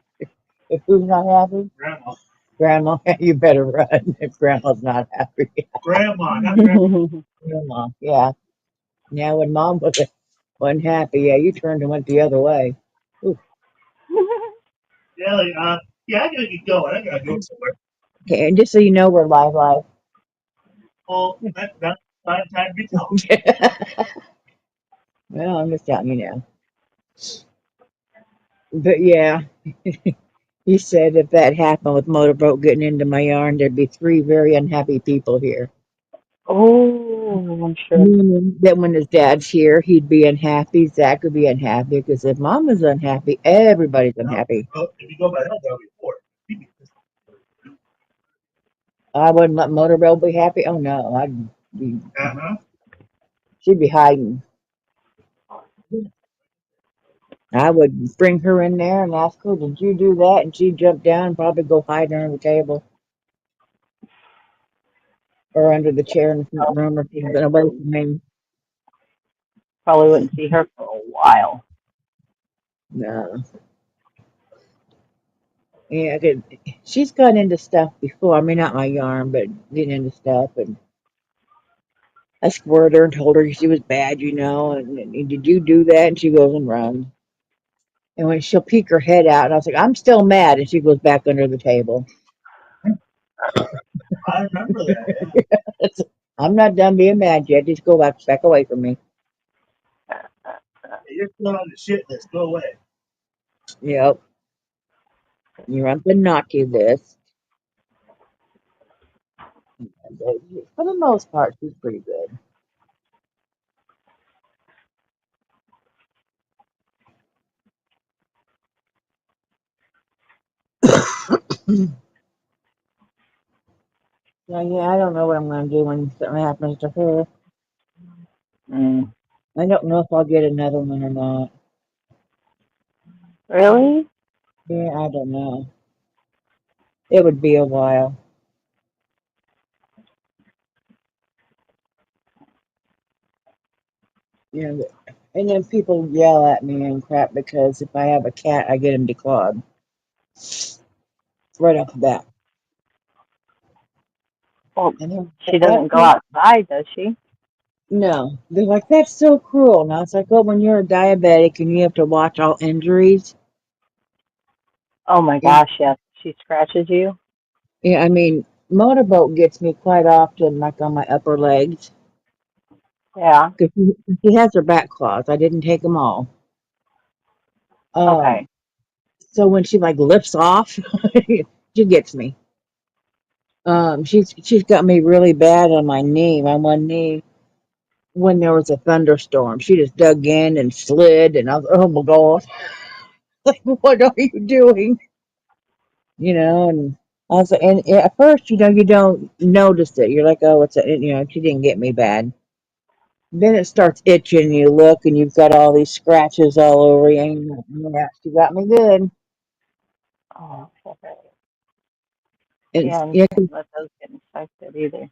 If who's not happy? Grandma. Grandma, you better run if Grandma's not happy. Grandma, not grandma. Grandma, yeah. Yeah, when Mom wasn't happy, yeah, you turned and went the other way. Ooh. Yeah, like, yeah, I gotta get going. I gotta go somewhere. Okay, and just so you know, we're live. Well, that's time to be talking. Well, I'm just telling you now. But yeah, he said if that happened with Motorboat getting into my yarn, there'd be three very unhappy people here. Oh, I'm sure. Meaning that when his dad's here, he'd be unhappy. Zach would be unhappy because if Mama's unhappy, everybody's unhappy. Well, if you go by that, that'll be four. I wouldn't let Motorboat be happy. Oh no, I'd be. Uh-huh. She'd be hiding. I would bring her in there and ask her, "Did you do that?" And she'd jump down and probably go hide under the table or under the chair in the front I'll room or see something her away for, from me. probably wouldn't see her for a while. No. Yeah, 'cause she's gotten into stuff before. I mean, not my yarn, but getting into stuff. And I squirted her and told her she was bad, and did you do that? And she goes and runs. And when she'll peek her head out, and I was like, I'm still mad. And she goes back under the table. I remember that. I'm not done being mad yet. Just go back away from me. Yeah, you're still on the shit list. Go away. Yep. You're on the naughty list. But for the most part, she's pretty good. So, yeah, I don't know what I'm going to do when something happens to her. Mm. I don't know if I'll get another one or not. Really? Yeah, I don't know. It would be a while. You know, and then people yell at me and crap because if I have a cat, I get him declawed right off the bat. Well, And they're she like, doesn't go outside, does she? no, they're like, that's so cruel. Now it's like, oh, when you're a diabetic and you have to watch all injuries. Oh my Yeah, gosh, yes. She scratches you? yeah. I mean, Motorboat gets me quite often, like on my upper legs, Yeah. because she has her back claws. I didn't take them all. Um, Okay. so when she like lifts off, she gets me. She's got me really bad on my knee, my one knee. When there was a thunderstorm, she just dug in and slid, and I was, oh my god, like what are you doing? And I was, and at first, you don't notice it. You're like, oh, she didn't get me bad. Then it starts itching. And you look, and you've got all these scratches all over you. And you're like, yeah, she got me good. Oh, okay. And Yeah, and you yeah, can't let those get infected either.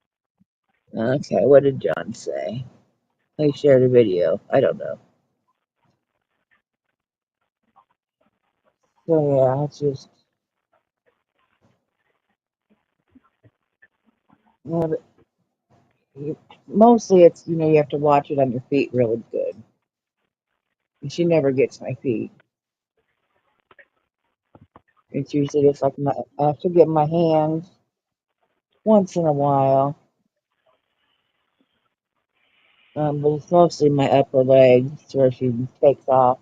okay, what did John say? He shared a video. I don't know. So yeah, it's just yeah, but mostly it's you have to watch it on your feet really good. And she never gets my feet. It's usually just like I have to get my hands once in a while. But it's mostly my upper legs where she takes off.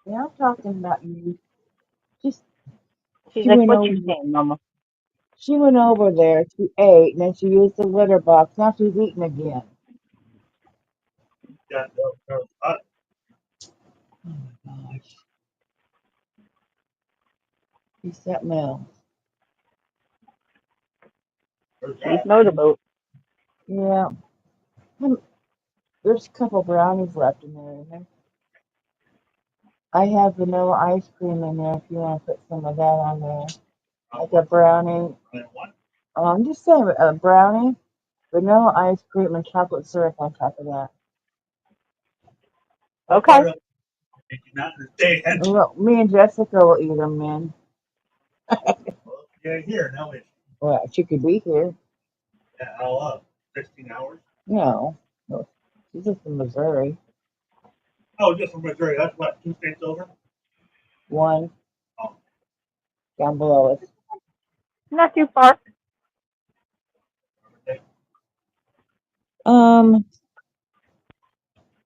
Yeah, I'm talking about you. Just She's she like, went what you over. saying, Mama? She went over there. She ate, and then she used the litter box. Now she's eating again. Got no, Oh my gosh, she's something else. there's She's that. motorboat. Yeah, There's a couple brownies left in there, isn't there? I have vanilla ice cream in there if you want to put some of that on there. Like a brownie. I'm just saying, a brownie, vanilla ice cream, and chocolate syrup on top of that. Okay. Well, me and Jessica will eat them, man. Yeah, here now it's Well, she could be here. how up? 16 hours. No, she's just from Missouri. Oh, just from Missouri. That's what 2 states over. One Oh, down below us. Not too far. okay. Um,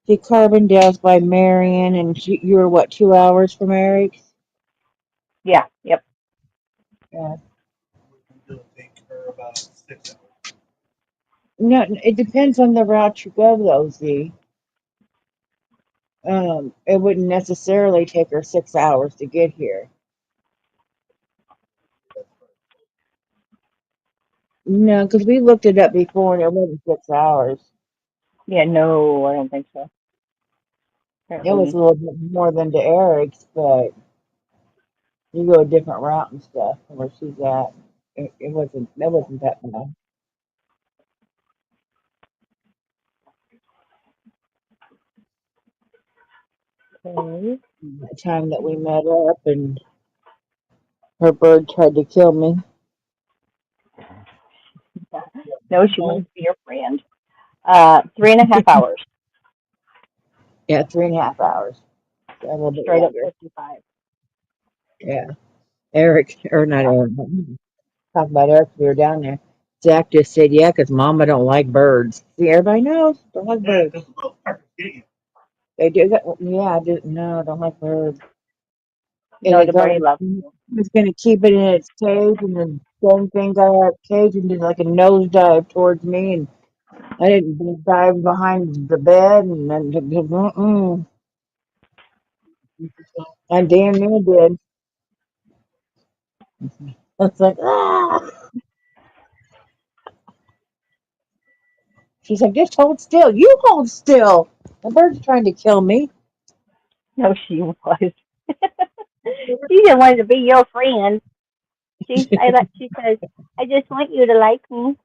she carbon down by Marion, and you were what, 2 hours from Eric's? Yeah. Yep. Yeah. It'll take her about 6 hours. No, it depends on the route you go, though, Z. It wouldn't necessarily take her 6 hours to get here. No, because we looked it up before and it wasn't 6 hours. Yeah. No, I don't think so. It was Apparently. a little bit more than to Eric's, but you go a different route and stuff from where she's at. It wasn't that bad. Okay. The time that we met up and her bird tried to kill me. No, she wanted to be your friend. 3.5 hours. Yeah, 3.5 hours. A little bit Straight up longer. 55. Yeah. Eric, or not Eric, but talk about Eric, we were down there. Zach just said, yeah, because Mama don't like birds. See, everybody knows, don't like Yeah, birds. because the little fuckers get you. They do that. Yeah, no, don't like birds. And No, it the got, birdie loves he you. was going to keep it in its cage, and the same thing got out of the cage and did like a nosedive towards me, and I didn't dive behind the bed, and then, I damn near did. It's like, ah! She's like, just hold still. You hold still. The bird's trying to kill me. No, she was. She just wanted to be your friend. She says, I just want you to like me.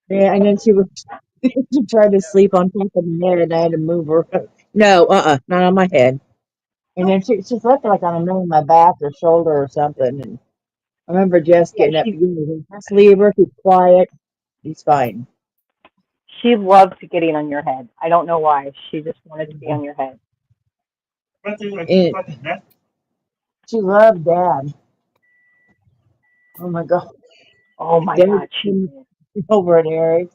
Yeah, and then she tried to sleep on top of my head, and I had to move her. No, not on my head. And then she slept like on the middle of my back or shoulder or something. And I remember Jess Yeah, getting up, just leave her, keep quiet. He's fine. she loves getting on your head. I don't know why. She just wanted to be on your head. But they like And fucking mess. she loved Dad. Oh my God. Oh my Dad God, she came did. over at Eric.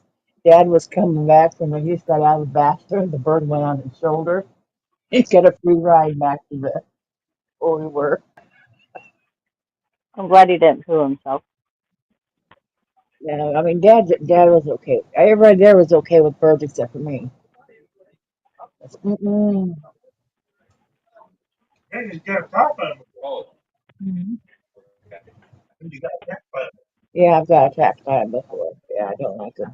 Dad was coming back from when he just got out of the bathroom. The bird went on his shoulder. He got a free ride back to where we were. I'm glad he didn't poo himself. Yeah, I mean, Dad was okay. Everybody there was okay with birds except for me. Mm-mm. Hey, you got a top on them. Mhm. You got a top on them. Yeah, I've got attacked by it before. Yeah, I don't like them.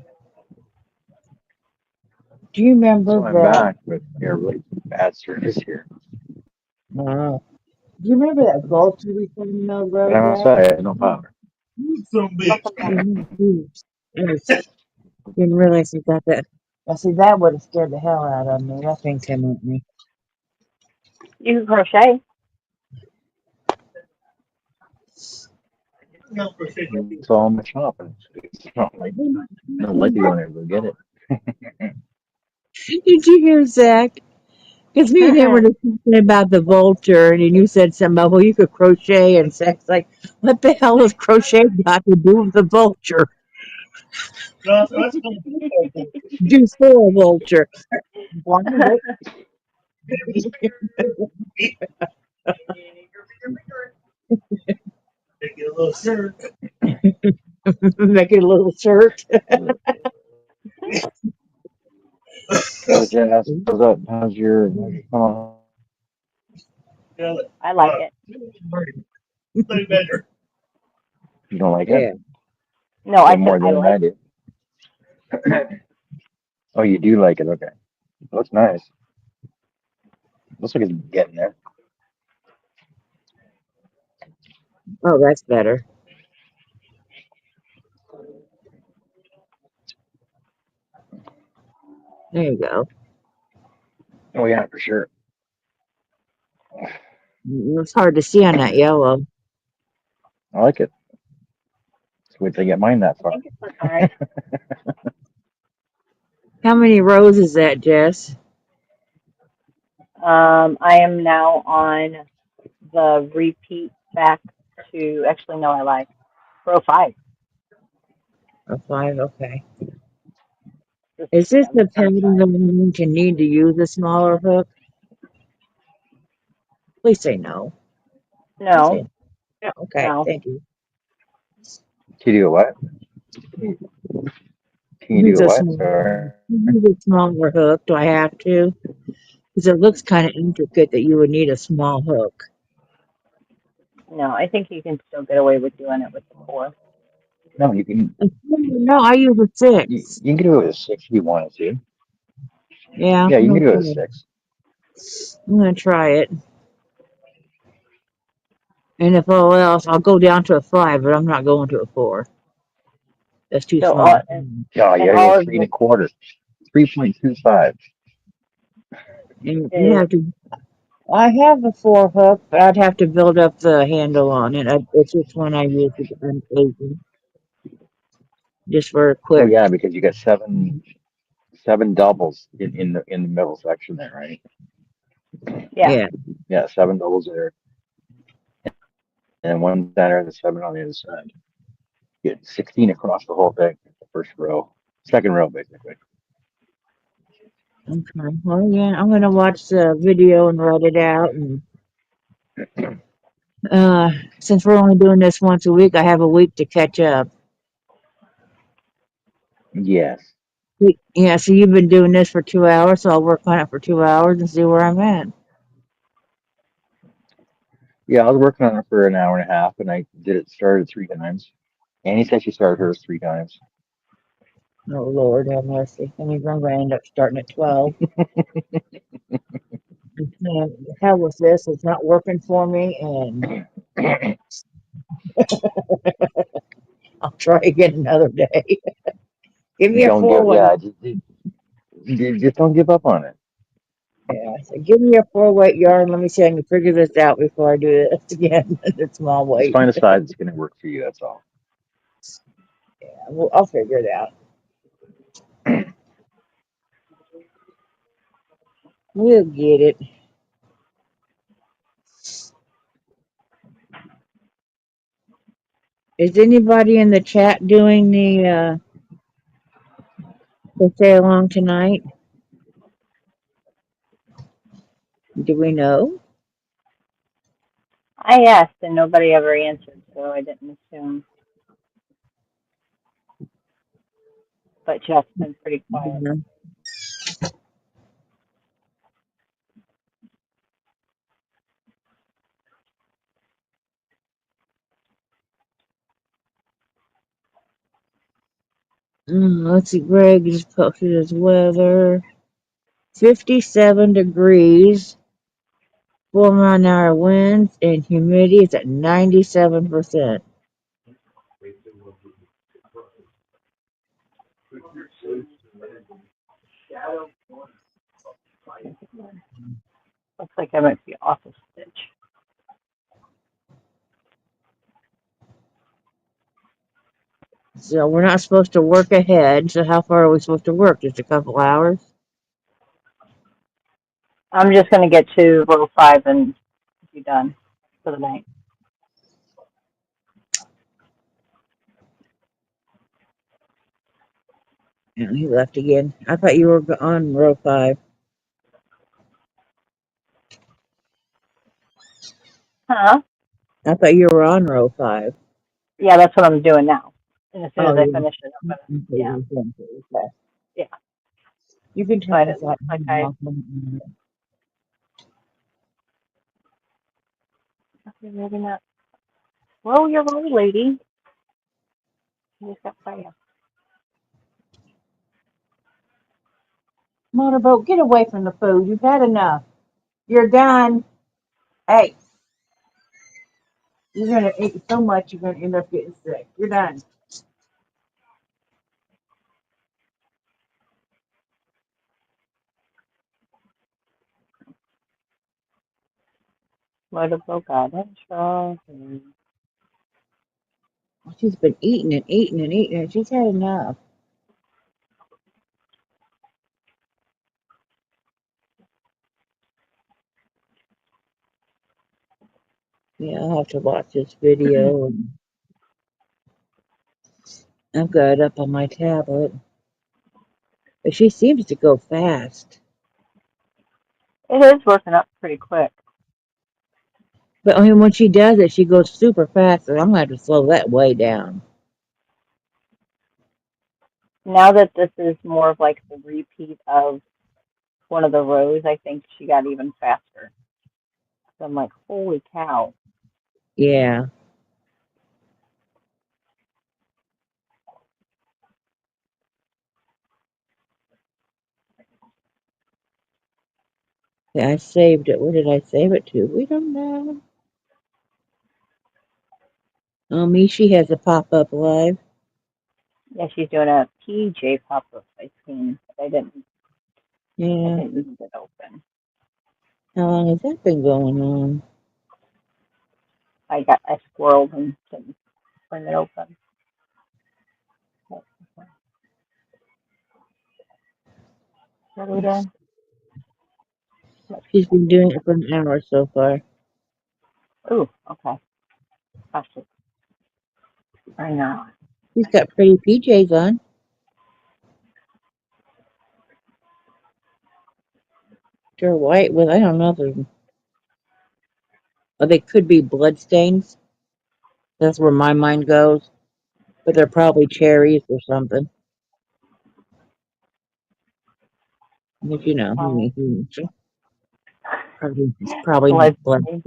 Do you remember So I'm that? back, but you're really bad service here. Uh, do you remember that vulture we saw in the middle of the But road, I'm Jack? outside, I have no power. You some bitch. Welcome back. Mhm. Yes. Didn't realize you got that. I see that would have scared the hell out of me. That thing came at me. You can crochet. No, for shit. It's all in the shop, and it's not like not likely you're gonna go get it. Did you hear Zach? Because me and him were just talking about the vulture, and you said something about, well, you could crochet, and Zach's like, what the hell has crochet got to do with the vulture? No, so that's going to be okay. Do for a vulture. Blind it. Make it a little shirt. Make it a little shirt. So Jess, how's up? How's your Yeah, like, I like it. play better. You don't like it? Yeah. No, Yeah, I said more I than I like it. do. Oh, you do like it, okay. Looks nice. Looks like it's getting there. Oh, that's better. There you go. Oh yeah, for sure. It's hard to see on that yellow. I like it. Let's wait till I get mine that I far. think it's looking all right. How many rows is that, Jess? I am now on the repeat back to, actually, no, I lied. Row 5. Oh, five, okay. This, Is this yeah, the this one's pattern 5. that I'm going to need to use a smaller hook? Please say no. Please say No, no. Yeah, okay, no. thank you. Can you do a what? Can you do Use a a what? small, Sorry. use a smaller hook. Do I have to? Because it looks kind of intricate that you would need a small hook. No, I think you can still get away with doing it with the 4. No, you can. No, I use a You six. can do it with a six if you wanted to. Yeah, Yeah, you can do it with a okay. six. I'm gonna try it. And if all else, I'll go down to a five, but I'm not going to a four. That's too So, small. Oh, you and gotta go all of three and this a quarter. 3.25. And you is, have to. I have a four hook, but I'd have to build up the handle on it. It's just one I use on occasion, just for a Oh quick. yeah, because you got seven doubles in the middle section there, right? yeah. Yeah. Yeah, seven doubles there, and one center and the seven on the other side. You get 16 across the whole thing. First row, second row, basically. Okay. Well, yeah, I'm gonna watch the video and write it out. And uh, since we're only doing this once a week, I have a week to catch up. Yes. Yeah. So you've been doing this for 2 hours, so I'll work on it for 2 hours and see where I'm at. Yeah, I was working on it for an hour and a half, and I did it started three times. Annie said she started hers three times. Oh Lord, have mercy. I mean, I'm gonna end up starting at 12. And the hell with this. It's not working for me, and I'll try again another day. Give me a Don't four give, way. yeah, just don't give up on it. Yeah, so give me a four weight yarn. Let me see if I can figure this out before I do this again. The small Just weight. find a size that's going to work for you. That's all. I'll figure it out. We'll get it. Is anybody in the chat doing the crochet along tonight? Do we know? I asked and nobody ever answered, so I didn't assume. But Jeff's been pretty quiet. Yeah. Let's see. Greg just posted his weather. 57 degrees, 4 mile an hour winds, and humidity is at 97%. Looks like I might be off a stitch. So we're not supposed to work ahead. So how far are we supposed to work? Just a couple hours? I'm just going to get to row 5 and be done for the night. Yeah, he left again. I thought you were on row five. Huh? I thought you were on row five. Yeah, that's what I'm doing now. And as soon Oh, as I yeah. finish it, I'm going to, Okay, yeah, okay. yeah. You can turn But this it looks like off. okay, maybe not. Roll your roll, lady. You just got fire. Motorboat, get away from the food. You've had enough. You're done. Hey, you're gonna eat so much you're gonna end up getting sick. You're done. Motorboat got in trouble. She's been eating and eating and eating and she's had enough. Yeah, I'll have to watch this video. I've got it up on my tablet. But she seems to go fast. It is working up pretty quick. But I mean, when she does it, she goes super fast, and I'm gonna have to slow that way down. Now that this is more of like the repeat of one of the rows, I think she got even faster. So I'm like, holy cow. Yeah, yeah, I saved it. Where did I save it to? We don't know. Oh, Mishi has a pop-up live. Yeah, she's doing a PJ pop-up, I seen. But I Yeah, didn't leave it open. how long has that been going on? I squirreled and didn't bring it open. What are we doing? She's been doing it for an hour so far. Ooh, okay. Gosh, I know. She's got pretty PJs on. They're white with, I don't know if they're, well, they could be blood stains. That's where my mind goes. But they're probably cherries or something. If you know, Oh, it's probably blood not blood. stains.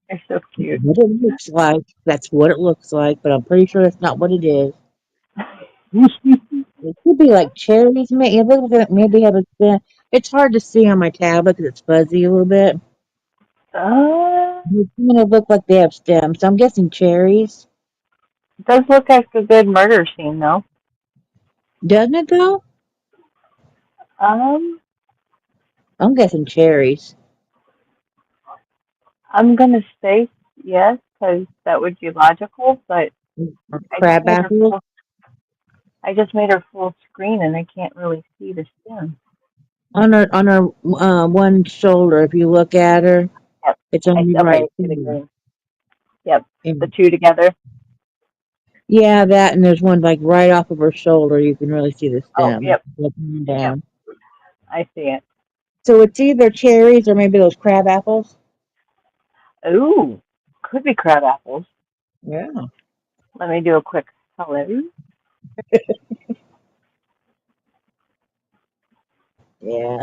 They're so cute. What it looks like. That's what it looks like, but I'm pretty sure that's not what it is. It could be like cherries, maybe. Maybe have a stem. It's hard to see on my tablet because it's fuzzy a little bit. uh, They kind of look like they have stems. So I'm guessing cherries. it does look like a good murder scene, though. Doesn't it though? Um, I'm guessing cherries I'm gonna say yes, because that would be logical, but or I just crab made her apples. full. I just made her full screen, and I can't really see the stem. On her one shoulder, if you look at her, Yep. it's on the Okay, I right see the side. green. Yep, the And two together. yeah, that and there's one like right off of her shoulder. You can really see the Oh, stem. yep, Looking yep. down. I see it. So it's either cherries or maybe those crab apples. Ooh, could be crab apples. Yeah. Let me do a quick hello. Yeah.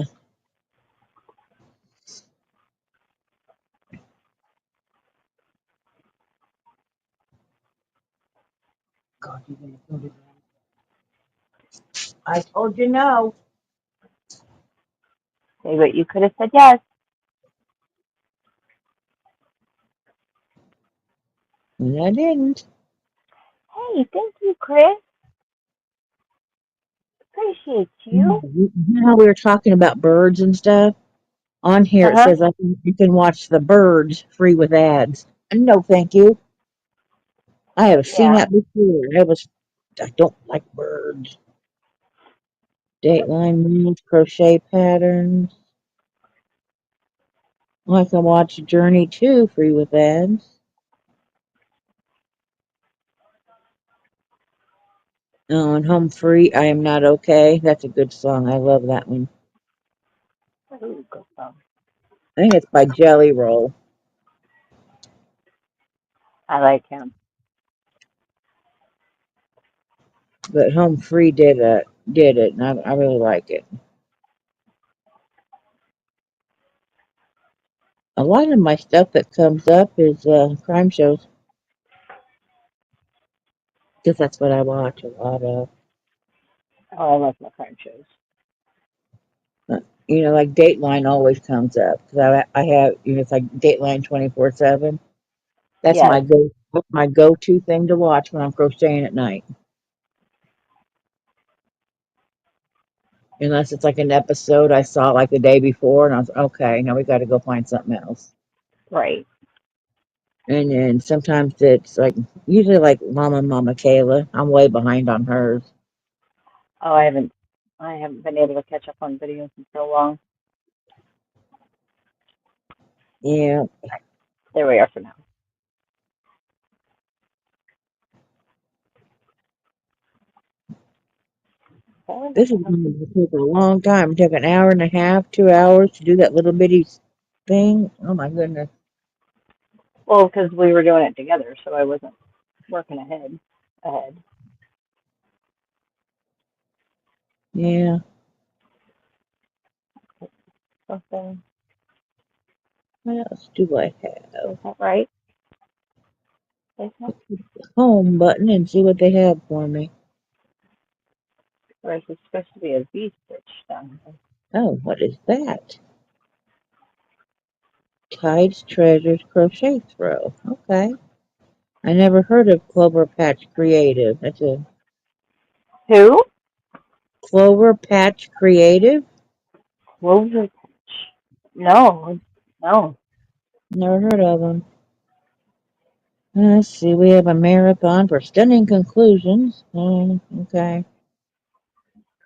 God, you're gonna put it in. I told you no. Okay, but you could have said yes. And I didn't. Hey, thank you, Chris. Appreciate you. You know how we were talking about birds and stuff? On here Uh it huh. says you can watch the birds free with ads. No, thank you. I have seen Yeah. that before. I don't like birds. Dateline moves, crochet patterns. I can watch Journey 2 free with ads. Oh, and Home Free, I Am Not Okay. That's a good song. I love that one. Ooh, good song. I think it's by Jelly Roll. I like him. But Home Free did it, and I really like it. A lot of my stuff that comes up is crime shows, because that's what I watch a lot of. Oh, I love my crime shows. Like Dateline always comes up because I have, it's like Dateline 24/7. That's Yes, my go-to thing to watch when I'm crocheting at night. Unless it's like an episode I saw like the day before, and I was okay. Now we got to go find something else. right. And then sometimes it's like usually like Mama Kayla. I'm way behind on hers. Oh, I haven't been able to catch up on videos in so long. Yeah, There we are for now. this is going to take a long time. It took an hour and a half, 2 hours to do that little bitty thing. Oh my goodness. Well, because we were doing it together, so I wasn't working ahead. Yeah. Something What else do I have? isn't right. Isn't Home button and see what they have for me. or is it supposed to be a V stitch down here? Oh, what is that? Tides Treasures Crochet Throw. Okay. I never heard of Clover Patch Creative. That's a Who? Clover Patch Creative? Clover Patch. No, no. Never heard of them. Let's see, we have a marathon for stunning conclusions. Okay.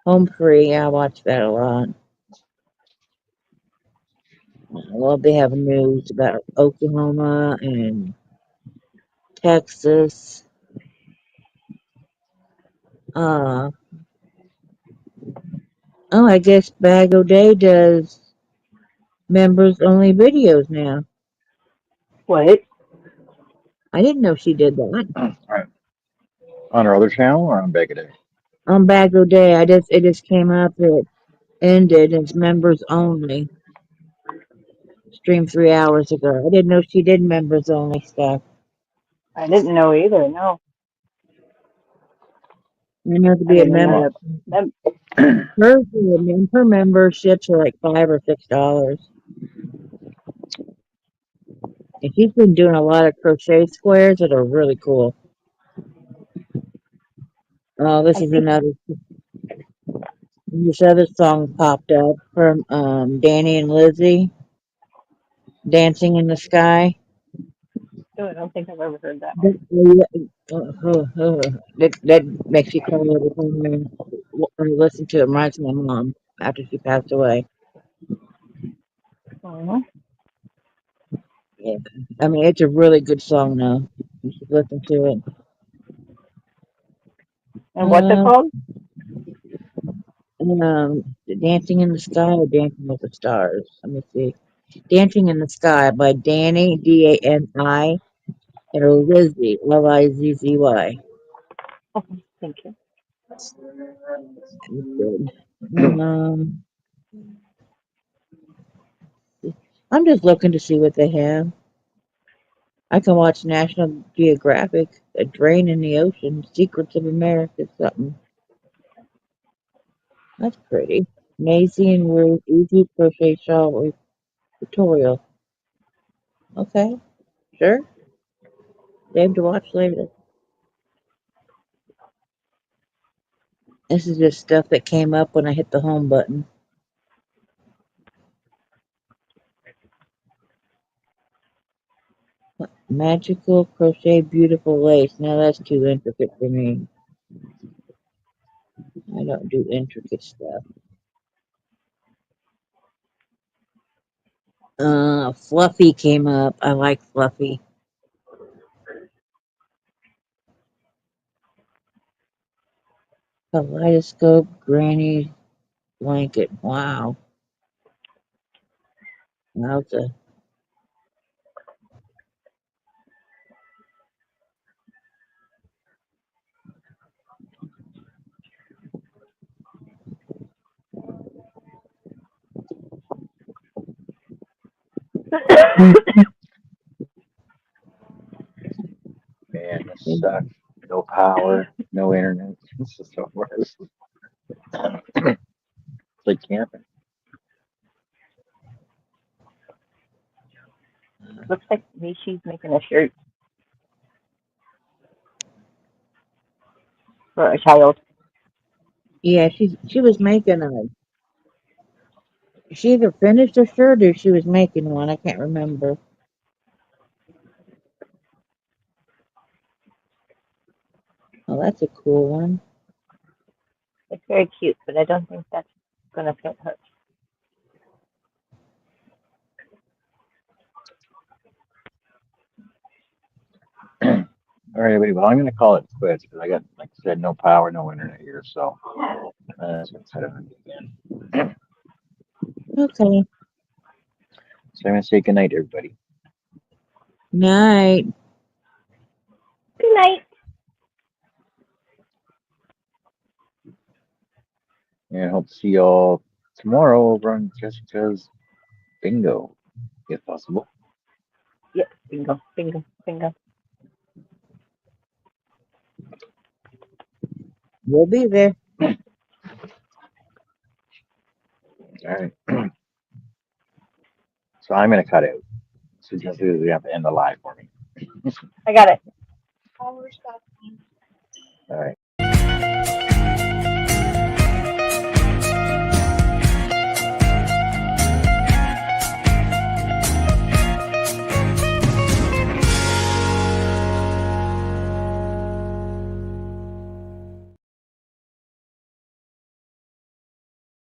Home free, I watch that a lot. Well, they have news about Oklahoma and Texas. Uh, oh, I guess Bag O'Day does members only videos now. What? I didn't know she did that. Right. On our other channel or on Big Day? On Bag O'Day, it just came up. It ended. It's members only. Streamed 3 hours ago. I didn't know she did members only stuff. I didn't know either. No, You have to I be a didn't even know member. Well, that. That Her memberships are like $5 or $6. And she's been doing a lot of crochet squares that are really cool. Oh, I think. this other song popped up from Danny and Lizzie, Dancing in the Sky. Oh, I don't think I've ever heard that That, one. that makes me cry every time I listen to it. Reminds me of my mom after she passed away. Mhm. Yeah. I mean, it's a really good song though. You should listen to it. And what's it Uh, called? Dancing in the Sky or Dancing with the Stars. Let me see. Dancing in the Sky by Danny, Dani, and Lizzie, Lizzy. Okay, thank you. That's good. Um, I'm just looking to see what they have. I can watch National Geographic, A Drain in the Ocean, Secrets of America, something. That's pretty. Maisie and Ruth, Easy Crochet Shawl Tutorial. Okay, sure. Save to watch later. This is just stuff that came up when I hit the home button. Magical Crochet Beautiful Lace. Now that's too intricate for me. I don't do intricate stuff. Fluffy came up. I like Fluffy. Kaleidoscope Granny Blanket. Wow. Wowza. man, this sucks. No power, no internet. This is so worse. It's like camping. Looks like maybe she's making a shirt for a child. Yeah, she was making a. She either finished a shirt or she was making one. I can't remember. Oh, that's a cool one. It's very cute, but I don't think that's gonna fit her. All right, everybody. Well, I'm going to call it quits because I got, like I said, no power, no internet here. So that's going to set it again. Okay. So I'm going to say goodnight, everybody. Night. Good night. And hope to see y'all tomorrow over on Jessica's bingo, if possible. Yep, bingo, bingo, bingo. We'll be there. All right. So I'm going to cut out. So just you have to end the live for me. I got it. All right.